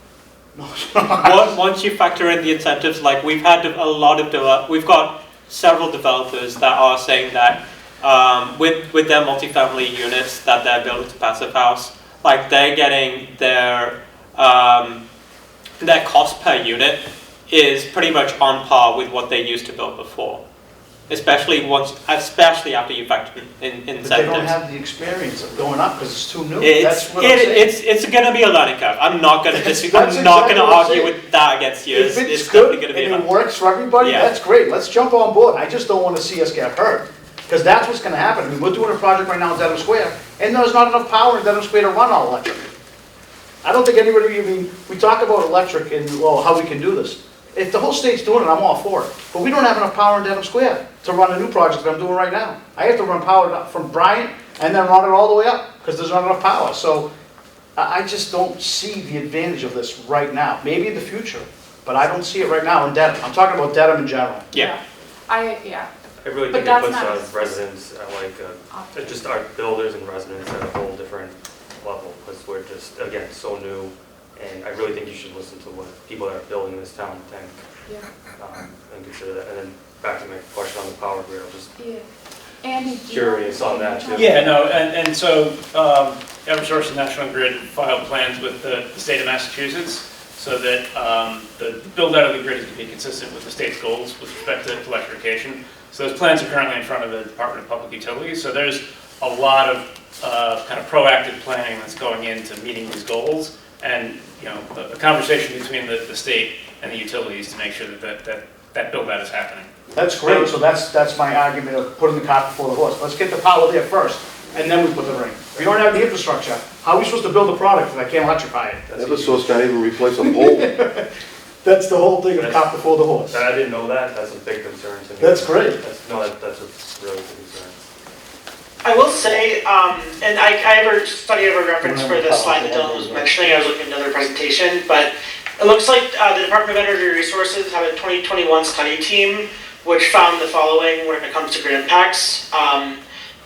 Once you factor in the incentives, like we've got several developers that are saying that with their multifamily units that they're building to passive house, like they're getting their cost per unit is pretty much on par with what they used to build before. Especially after you factor in incentives. But they don't have the experience of going up because it's too new. It's That's what I'm saying. it's going to be a learning curve. I'm not going to That's I'm not going to exactly what I'm argue saying. with that against you. If it's definitely good going to be a and learning it works for everybody, Yeah. that's great. Let's jump on board. I just don't want to see us get hurt. Because that's what's going to happen. I mean, we're doing a project right now in Dedham Square, and there's not enough power in Dedham Square to run all electric. I don't think anybody, we talk about electric and, well, how we can do this. If the whole state's doing it, I'm all for it. But we don't have enough power in Dedham Square to run a new project that I'm doing right now. I have to run power from Bryant and then run it all the way up because there's not enough power. So I just don't see the advantage of this right now. Maybe in the future, but I don't see it right now in Dedham. I'm talking about Dedham in general. Yeah. I really But think it that's puts not us residents at like, just our builders and residents at a whole different level, because we're just, again, so new, and I really think you should listen to what people that are building this town think, and consider that. And then back to my question on the power grid, I'm just Andy, curious on that too. Yeah, no, and so Eversource and National Grid filed plans with the state of Massachusetts so that the build out of the grid is going to be consistent with the state's goals with respect to electrification. So those plans are currently in front of the Department of Public Utilities. So there's a lot of kind of proactive planning that's going into meeting these goals, and a conversation between the state and the utilities to make sure that build out is happening. That's great. So that's my argument of putting the cart before the horse. Let's get the power there first, and then we put the ring. If you don't have the infrastructure, how are we supposed to build a product if I can't electrify it? Eversource can't even replace a pole. That's the whole thing of cart before the horse. I didn't know that. That's a big concern to me. That's great. That's a really big concern. I will say, and I have a study of a reference for the slide that Dylan was mentioning. I was looking at another presentation, but It looks like the Department of Energy Resources have a 2021 study team which found the following when it comes to grid impacts.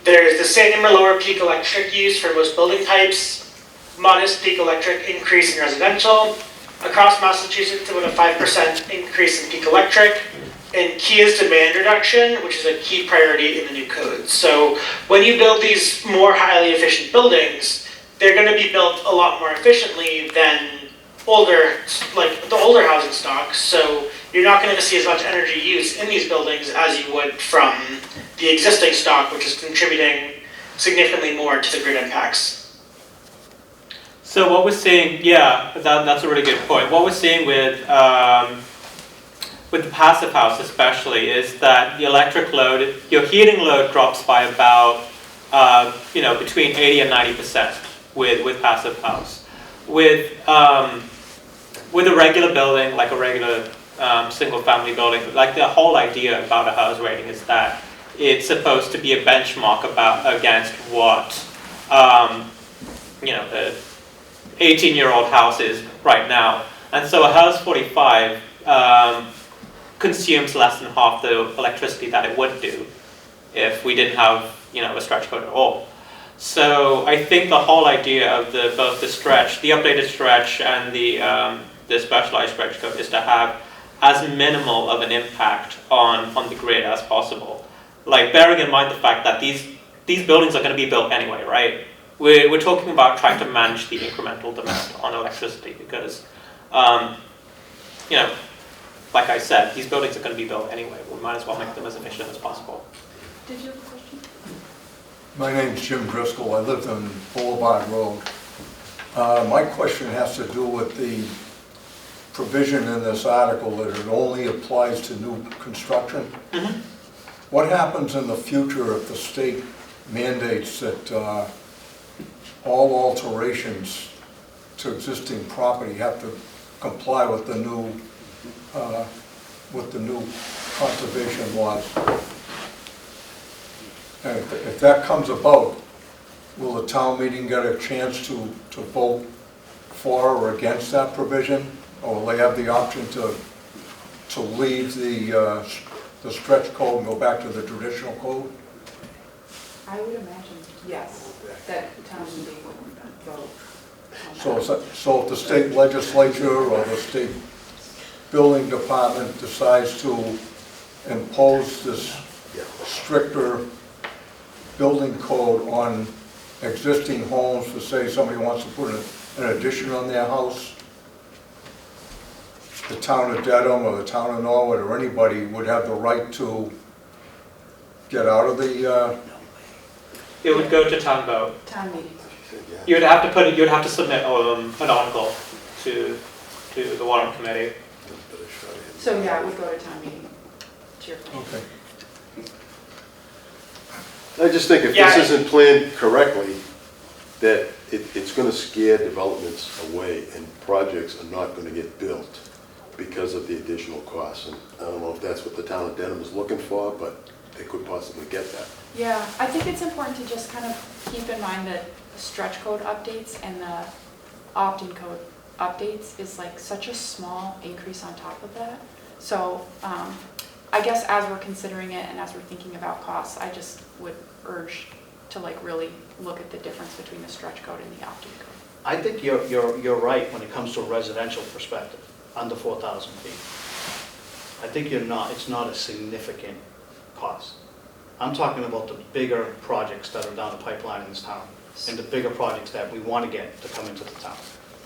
There's the same or lower peak electric use for most building types, modest peak electric increase in residential. Across Massachusetts, about a 5% increase in peak electric. And key is demand reduction, which is a key priority in the new code. So when you build these more highly efficient buildings, they're going to be built a lot more efficiently than like the older housing stock. So you're not going to see as much energy use in these buildings as you would from the existing stock, which is contributing significantly more to the grid impacts. So what we're seeing, yeah, that's a really good point. What we're seeing with the passive house especially is that the electric load, your heating load drops by about, between 80 and 90% with passive house. With a regular building, like a regular single family building, like the whole idea about a house rating is that it's supposed to be a benchmark against what, the 18-year-old house is right now. And so a house 45 consumes less than half the electricity that it would do if we didn't have, a stretch code at all. So I think the whole idea of both the updated stretch and the specialized stretch code is to have as minimal of an impact on the grid as possible. Like bearing in mind the fact that these buildings are going to be built anyway, right? We're talking about trying to manage the incremental demand on electricity because, like I said, these buildings are going to be built anyway. We might as well make them as efficient as possible. Did you have a question? My name's Jim Driscoll. I live on Boulevard Road. My question has to do with the provision in this article that it only applies to new construction. Mm-hmm. What happens in the future if the state mandates that all alterations to existing property have to comply with the new conservation laws? And if that comes about, will the town meeting get a chance to vote for or against that provision? Or will they have the option to leave the stretch code and go back to the traditional code? I would imagine, yes, that the town meeting would vote on that. So if the state legislature or the state building department decides to impose this stricter building code on existing homes, to say somebody wants to put an addition on their house, the town of Dedham or the town of Norwood or anybody would have the right to get out of the... It would go to town vote. Town meeting. You'd have to submit an article to the warrant committee. So yeah, it would go to town meeting, to your point. Okay. I just think if this isn't planned correctly, that it's going to scare developments away and projects are not going to get built because of the additional costs. And I don't know if that's what the town of Dedham is looking for, but they could possibly get that. Yeah, I think it's important to just kind of keep in mind that the stretch code updates and the opt-in code updates is like such a small increase on top of that. So I guess as we're considering it and as we're thinking about costs, I just would urge to like really look at the difference between the stretch code and the opt-in code. I think you're right when it comes to a residential perspective, under 4,000 feet. I think it's not a significant cost. I'm talking about the bigger projects that are down the pipeline in this town, and the bigger projects that we want to get to come into the town.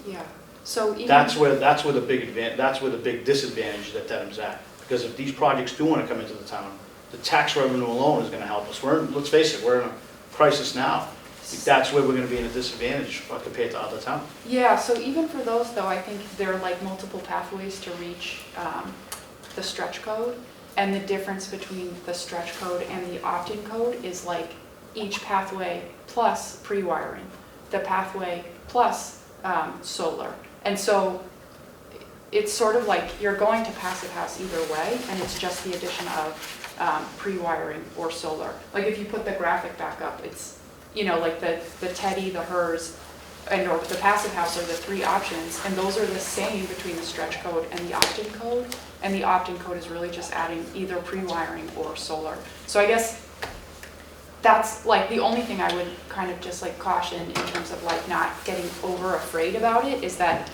Yeah. So even That's where the big disadvantage that Dedham's at. Because if these projects do want to come into the town, the tax revenue alone is going to help us. Let's face it, we're in a crisis now. That's where we're going to be in a disadvantage compared to other towns. Yeah, so even for those though, I think there are like multiple pathways to reach the stretch code. And the difference between the stretch code and the opt-in code is like each pathway plus pre-wiring, the pathway plus solar. And so it's sort of like you're going to passive house either way, and it's just the addition of pre-wiring or solar. Like if you put the graphic back up, it's, like the Teddy, the HERS, or the passive house are the three options, and those are the same between the stretch code and the opt-in code. And the opt-in code is really just adding either pre-wiring or solar. So I guess that's like the only thing I would kind of just like caution in terms of like not getting over afraid about it is that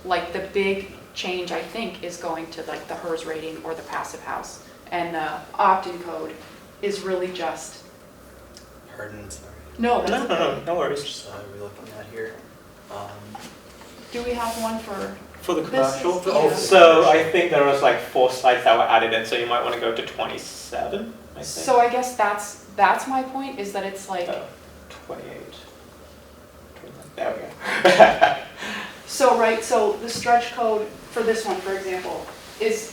like the big change I think is going to like the HERS rating or the passive house. And the opt-in code is really just, Pardon, sorry. no, that's okay. No worries. Just, we're looking at here. Do we have one for? For the This commercial? is- yeah. So I think there was like 4 slides that were added in, so you might want to go to 27, I think. So I guess that's my point, is that it's like, 28. There we go. so right, so the stretch code for this one, for example, is,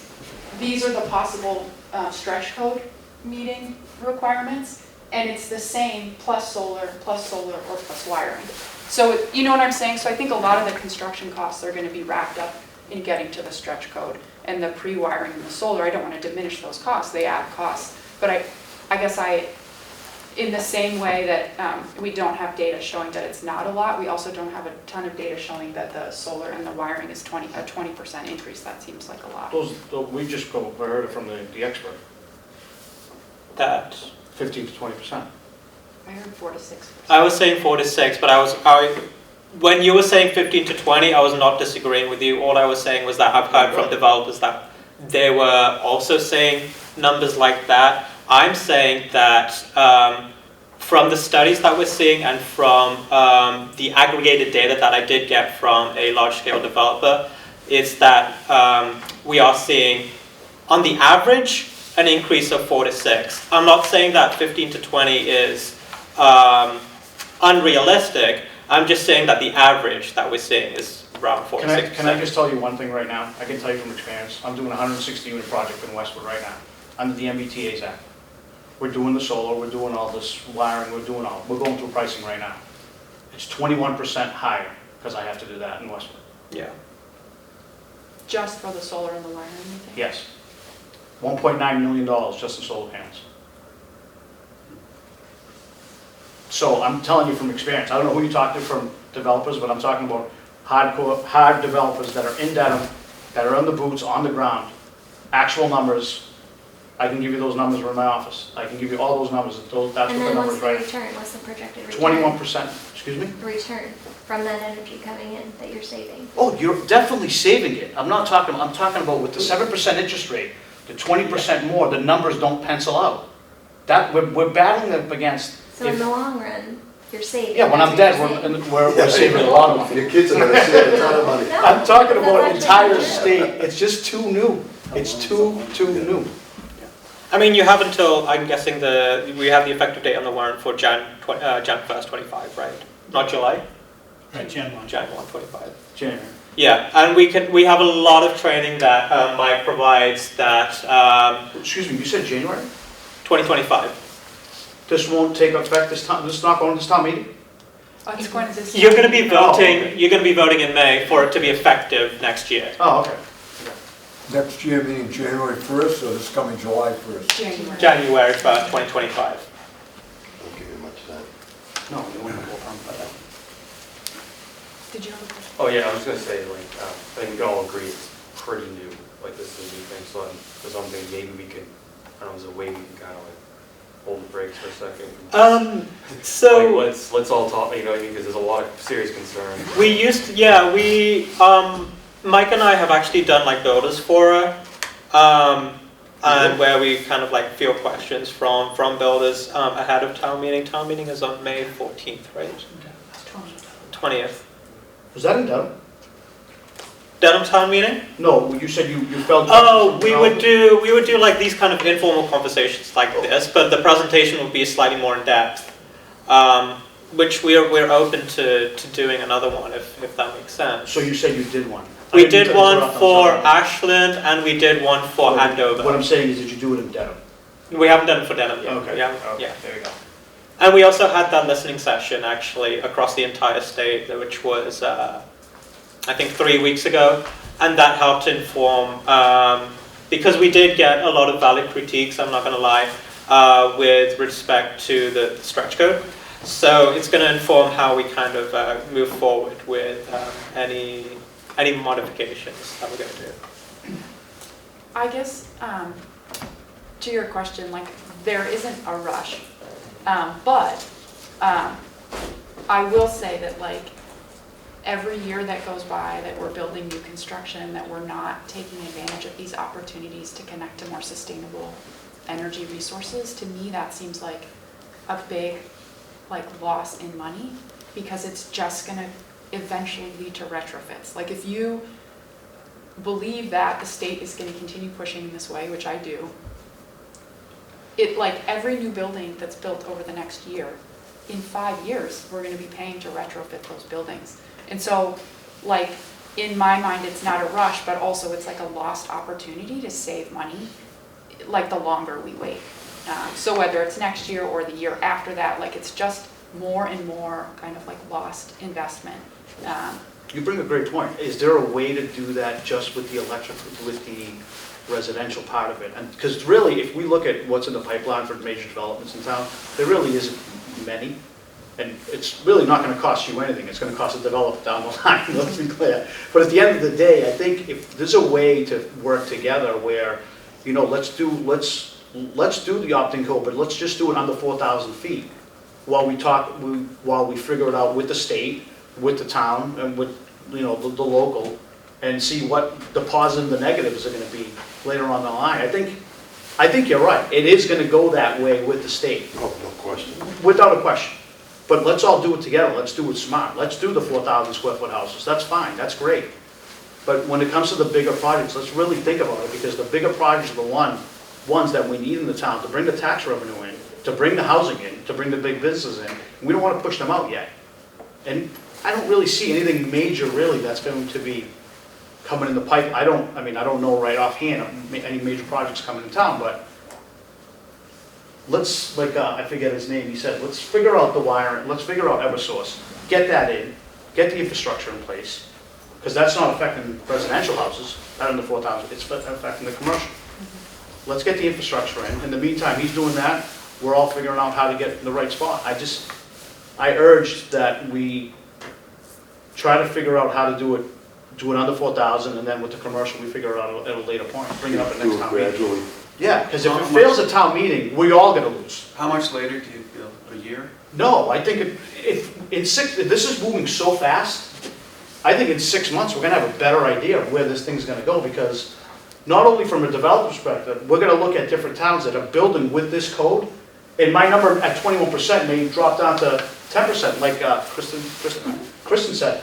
these are the possible stretch code meeting requirements, and it's the same plus solar, or plus wiring. So, you know what I'm saying? So I think a lot of the construction costs are gonna be wrapped up in getting to the stretch code, and the pre-wiring and the solar, I don't wanna diminish those costs, they add costs. But I guess in the same way that we don't have data showing that it's not a lot, we also don't have a ton of data showing that the solar and the wiring is a 20% increase. That seems like a lot. We heard it from the expert, That 15 to 20%. I heard 4 to 6%. I was saying 4 to 6, but when you were saying 15 to 20, I was not disagreeing with you. All I was saying was that I've heard from developers that they were also saying numbers like that. I'm saying that from the studies that we're seeing and from the aggregated data that I did get from a large-scale developer, is that we are seeing, on the average, an increase of 4 to 6. I'm not saying that 15 to 20 is unrealistic. I'm just saying that the average that we're seeing is around 4 to 6%. Can I just tell you one thing right now? I can tell you from experience. I'm doing a 160 unit project in Westwood right now, under the MBTA's Act. We're doing the solar, we're doing all this wiring, we're going through pricing right now. It's 21% higher, because I have to do that in Westwood. Yeah. Just for the solar and the wiring, you think? Yes. $1.9 million just in solar panels. So I'm telling you from experience, I don't know who you talk to from developers, but I'm talking about hard developers that are in Dedham, that are on the boots, on the ground, actual numbers. I can give you those numbers from my office. I can give you all those numbers. That's what And the then numbers what's the right. return? What's the projected return? 21%, excuse me? Return from that energy coming in that you're saving. Oh, you're definitely saving it. I'm talking about with the 7% interest rate, the 20% more, the numbers don't pencil out. That, we're battling up against. So in the long run, you're saving. Yeah, when I'm That's what dead, you're saying. we're saving a lot of money. Your kids are gonna save a ton of money. No, I'm talking about that's entire actually true. state. It's just too new. It's too new. I mean, you have until, I'm guessing we have the effective date on the warrant for Jan 1st, 25, right? Not July? Right, Jan 1. Jan 1, 25. January. Yeah, and we have a lot of training that Mike provides that Excuse me, you said January? 2025. This won't take effect this time, this is not going to this town meeting? It's going to this. You're going to be Oh, voting. okay. You're going to be voting in May for it to be effective next year. Oh, okay. Next year meaning January 1st, or this coming July 1st? January. January 1st, 2025. Don't give you much of that. No, you won't go from that. Did you have a question? Oh, yeah, I was gonna say, like, I think we can all agree it's pretty new, like, this is a new thing, so for something, maybe we can, I don't know, is there a way we can kind of like hold the brakes for a second? So Like, let's all talk, you know what I mean, because there's a lot of serious concern. we used to, Mike and I have actually done like builders fora, and where we kind of like field questions from builders ahead of town meeting. Town meeting is on May 14th, right? 20th. Was that in Dedham? Dedham town meeting? No, you said you felt. Oh, we would do like these kind of informal conversations like this, but the presentation would be slightly more in depth, which we're open to doing another one if that makes sense. So you said you did one? We did one for Ashland and we did one for Andover. What I'm saying is, did you do it in Dedham? We haven't done it for Dedham yet. Okay. Yeah, Okay, yeah. there you go. And we also had that listening session actually across the entire state, which was I think 3 weeks ago, and that helped inform because we did get a lot of valid critiques. I'm not going to lie, with respect to the stretch code. So it's going to inform how we kind of move forward with any modifications that we're going to do. I guess, to your question, like, there isn't a rush, but I will say that, like, every year that goes by that we're building new construction, that we're not taking advantage of these opportunities to connect to more sustainable energy resources, to me that seems like a big, like, loss in money, because it's just gonna eventually lead to retrofits. Like, if you believe that the state is gonna continue pushing in this way, which I do, it, like, every new building that's built over the next year, in 5 years, we're gonna be paying to retrofit those buildings. And so, like, in my mind, it's not a rush, but also it's like a lost opportunity to save money, like, the longer we wait. So whether it's next year or the year after that, like, it's just more and more kind of like lost investment. You bring a great point. Is there a way to do that just with the electric, with the residential part of it? And because really, if we look at what's in the pipeline for major developments in town, there really isn't many. And it's really not going to cost you anything. It's going to cost the developer down the line, let's be clear. But at the end of the day, I think if there's a way to work together where, you know, let's do the opt-in code, but let's just do it under 4,000 feet while we figure it out with the state, with the town, and with, you know, the local, and see what the positives and the negatives are going to be later on the line. I think you're right. It is going to go that way with the state. Oh, no question. Without a question. But let's all do it together. Let's do it smart. Let's do the 4,000 square foot houses. That's fine. That's great. But when it comes to the bigger projects, let's really think about it, because the bigger projects are the ones that we need in the town to bring the tax revenue in, to bring the housing in, to bring the big businesses in. We don't want to push them out yet. And I don't really see anything major really that's going to be coming in the pipe. I don't know right offhand any major projects coming in town, but let's, like, I forget his name, he said, let's figure out the wiring, let's figure out Eversource, get that in, get the infrastructure in place, because that's not affecting residential houses, not under 4,000, it's affecting the commercial. Let's get the infrastructure in. In the meantime, he's doing that, we're all figuring out how to get in the right spot. I urge that we try to figure out how to do it under 4,000, and then with the commercial, we figure it out at a later point, bring it up at next Do it town meeting. gradually. Yeah, because if it fails at town meeting, we all gonna lose. How much later do you feel? A year? No, I think if this is moving so fast, I think in 6 months, we're gonna have a better idea of where this thing's gonna go, because not only from a developer perspective, we're gonna look at different towns that are building with this code, and my number at 21% may drop down to 10%, like Kristen said.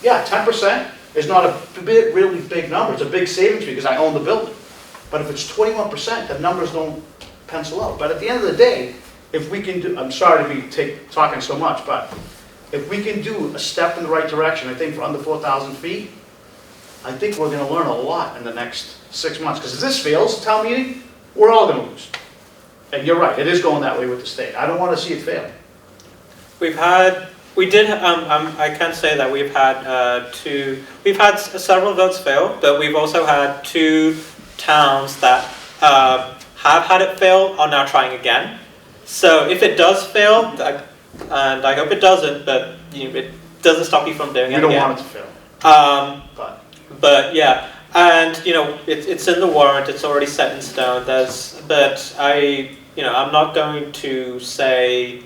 Yeah, 10% is not a really big number. It's a big savings because I own the building. But if it's 21%, the numbers don't pencil out. But at the end of the day, if we can do, I'm sorry to be talking so much, but if we can do a step in the right direction, I think for under 4,000 feet, I think we're gonna learn a lot in the next 6 months. Because if this fails, town meeting, we're all gonna lose. And you're right, it is going that way with the state. I don't wanna see it fail. I can say that we've had several votes fail, but we've also had 2 towns that have had it fail are now trying again. So if it does fail, and I hope it doesn't, but you know, it doesn't stop you from doing it again. We don't want it to fail. But yeah, and you know, it's in the warrant. It's already set in stone. But I'm not going to say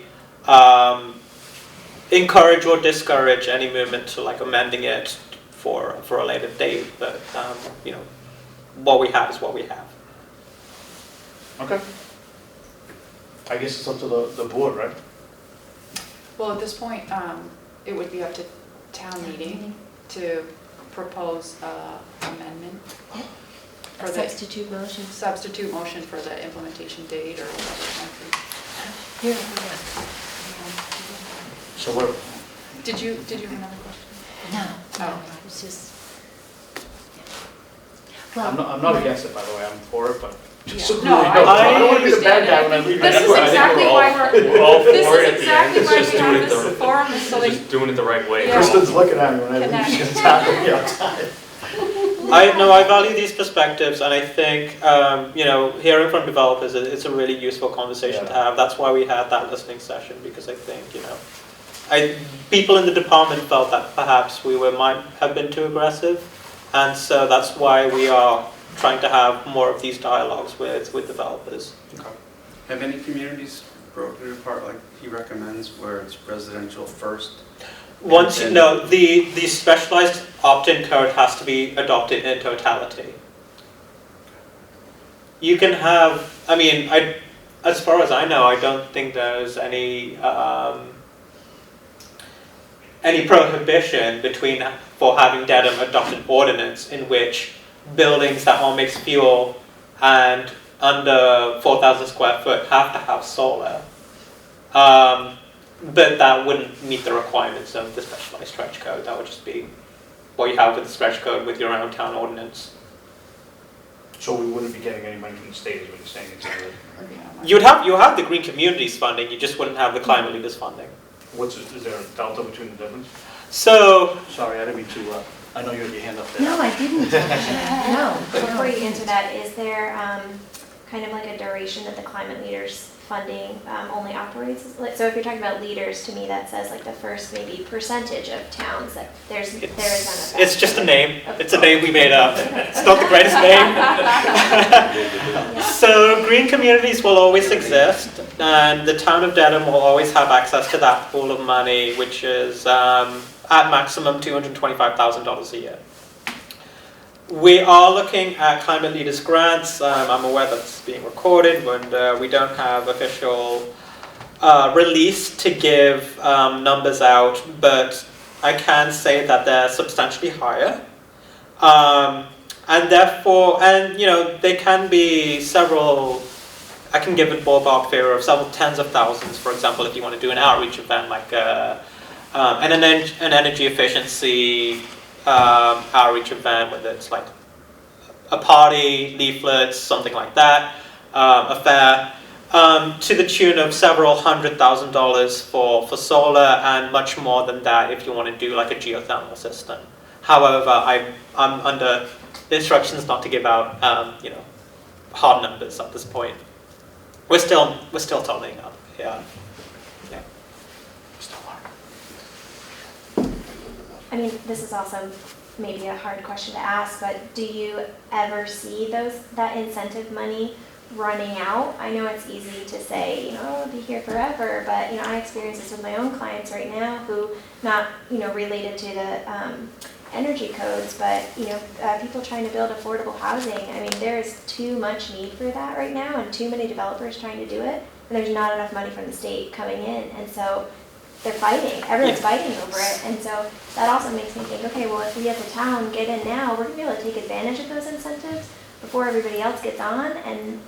encourage or discourage any movement to like amending it for a later date. But what we have is what we have. Okay. I guess it's up to the board, right? Well, at this point, it would be up to town meeting to propose amendment. A substitute motion. Substitute motion for the implementation date or whatever. Here. So what? Did you have another question? No, Oh. it's just. I'm not against it, by the way, I'm for it, but just so No, you know, I don't want to be the understand bad guy it. when I leave. This is exactly why we're all this for it is at the end. exactly It's why just we doing have it this the forum, is so just doing it the right way. Yeah. Kristen's looking at me when I leave, Connect. she's tapping me outside. I value these perspectives, and I think, hearing from developers, it's a really useful conversation to have. That's why we had that listening session, because I think, people in the department felt that perhaps might have been too aggressive, and so that's why we are trying to have more of these dialogues with developers. Okay. Have any communities broken it apart like he recommends, where it's residential first? Once the specialized opt-in code has to be adopted in totality. You can have, as far as I know, I don't think there's any prohibition for having Dedham adopt an ordinance in which buildings that are mixed fuel and under 4,000 square foot have to have solar. But that wouldn't meet the requirements of the specialized stretch code. That would just be what you have with the stretch code with your own town ordinance. So we wouldn't be getting any money from the state, is what you're saying? You'll have the green communities funding, you just wouldn't have the climate leaders funding. Is there a delta between the difference? So, sorry, I didn't mean to, I know you had your hand up there. No, I didn't. No. Before you answer that, is there kind of like a duration that the climate leaders funding only operates? So if you're talking about leaders, to me that says like the first maybe percentage of towns that there is none of that. It's just a name. It's a name we made up. It's not the greatest name. So green communities will always exist, and the town of Dedham will always have access to that pool of money, which is at maximum $225,000 a year. We are looking at climate leaders grants. I'm aware that's being recorded, and we don't have official release to give numbers out, but I can say that they're substantially higher. And therefore, they can be several, I can give a ballpark figure of several tens of thousands, for example, if you want to do an outreach event like an energy efficiency outreach event, whether it's like a party, leaflets, something like that, a fair, to the tune of several $100,000 for solar, and much more than that if you want to do like a geothermal system. However, I'm under instructions not to give out hard numbers at this point. We're still totaling up. Yeah. I mean, this is also maybe a hard question to ask, but do you ever see that incentive money running out? I know it's easy to say, it'll be here forever, but I experience this with my own clients right now who not related to the energy codes, but people trying to build affordable housing. I mean, there is too much need for that right now, and too many developers trying to do it, and there's not enough money from the state coming in, and so they're fighting. Everyone's fighting over it, and so that also makes me think, okay, well, if we as a town get in now, we're gonna be able to take advantage of those incentives before everybody else gets on, and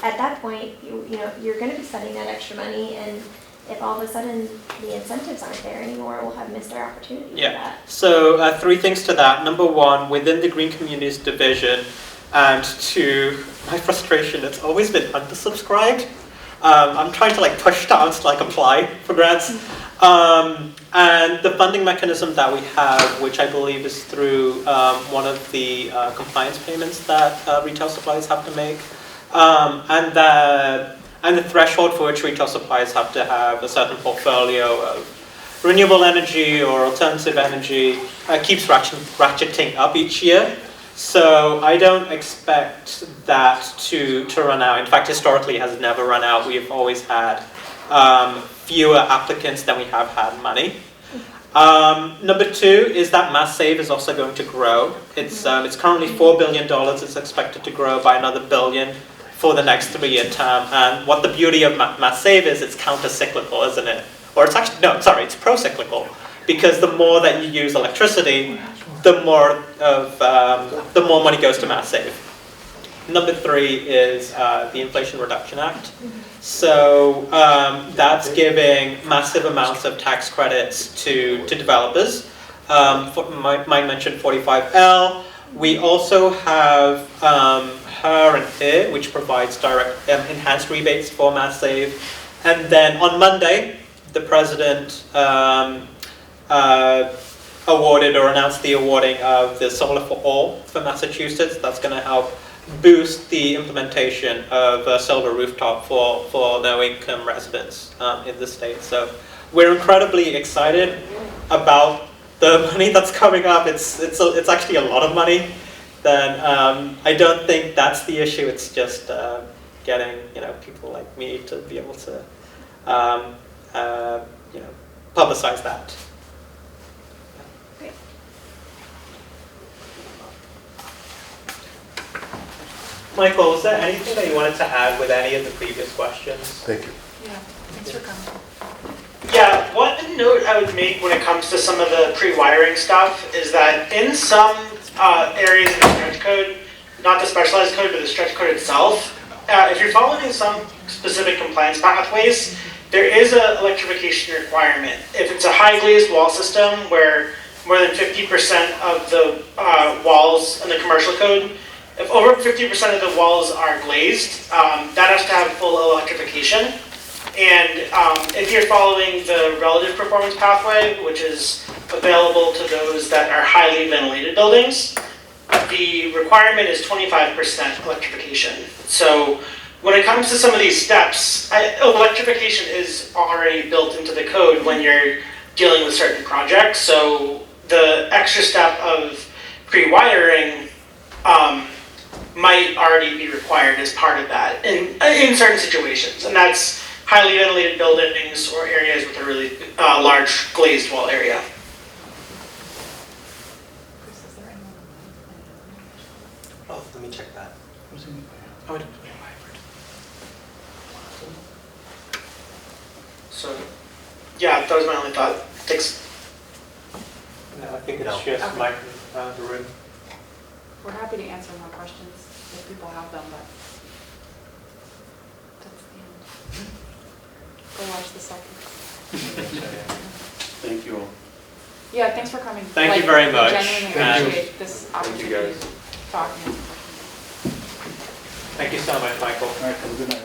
at that point, you're gonna be spending that extra money, and if all of a sudden the incentives aren't there anymore, we'll have missed our opportunity for that. So 3 things to that. Number 1, within the Green Communities Division, and to my frustration, it's always been undersubscribed. I'm trying to push towns to apply for grants. And the funding mechanism that we have, which I believe is through one of the compliance payments that retail suppliers have to make, and the threshold for which retail suppliers have to have a certain portfolio of renewable energy or alternative energy keeps ratcheting up each year. So I don't expect that to run out. In fact, historically, it has never run out. We've always had fewer applicants than we have had money. Number 2 is that Mass Save is also going to grow. It's currently $4 billion. It's expected to grow by another $1 billion for the next 3-year term. And what the beauty of Mass Save is, it's counter-cyclical, isn't it? Or it's actually, no, sorry, it's pro-cyclical. Because the more that you use electricity, the more money goes to Mass Save. Number 3 is the Inflation Reduction Act. So that's giving massive amounts of tax credits to developers. Might mention 45L. We also have HER and HIR, which provides direct enhanced rebates for Mass Save. And then on Monday, the president awarded or announced the awarding of the Solar for All for Massachusetts. That's going to help boost the implementation of solar rooftop for low-income residents in the state. So we're incredibly excited about the money that's coming up. It's actually a lot of money. Then I don't think that's the issue. It's just getting people like me to be able to publicize that. Michael, was there anything that you wanted to add with any of the previous questions? Thank you. Yeah, thanks for coming. Yeah, one note I would make when it comes to some of the pre-wiring stuff is that in some areas of the stretch code, not the specialized code, but the stretch code itself, if you're following some specific compliance pathways, there is an electrification requirement. If it's a high glazed wall system where more than 50% of the walls in the commercial code, if over 50% of the walls are glazed, that has to have full electrification. And if you're following the relative performance pathway, which is available to those that are highly ventilated buildings, the requirement is 25% electrification. So when it comes to some of these steps, electrification is already built into the code when you're dealing with certain projects. So the extra step of pre-wiring might already be required as part of that in certain situations. And that's highly ventilated buildings or areas with a really large glazed wall area. Oh, let me check that. So yeah, that was my only thought. Thanks. No, I think it's just Okay. Mike around the room. We're happy to answer more questions if people have them, but that's the end. Go watch the second. Thank you all. Yeah, thanks for coming. Thank you very much. Genuinely Thank you. appreciate this opportunity guys. to talk and answer questions. Thank you so much, Michael. All right, have a good night.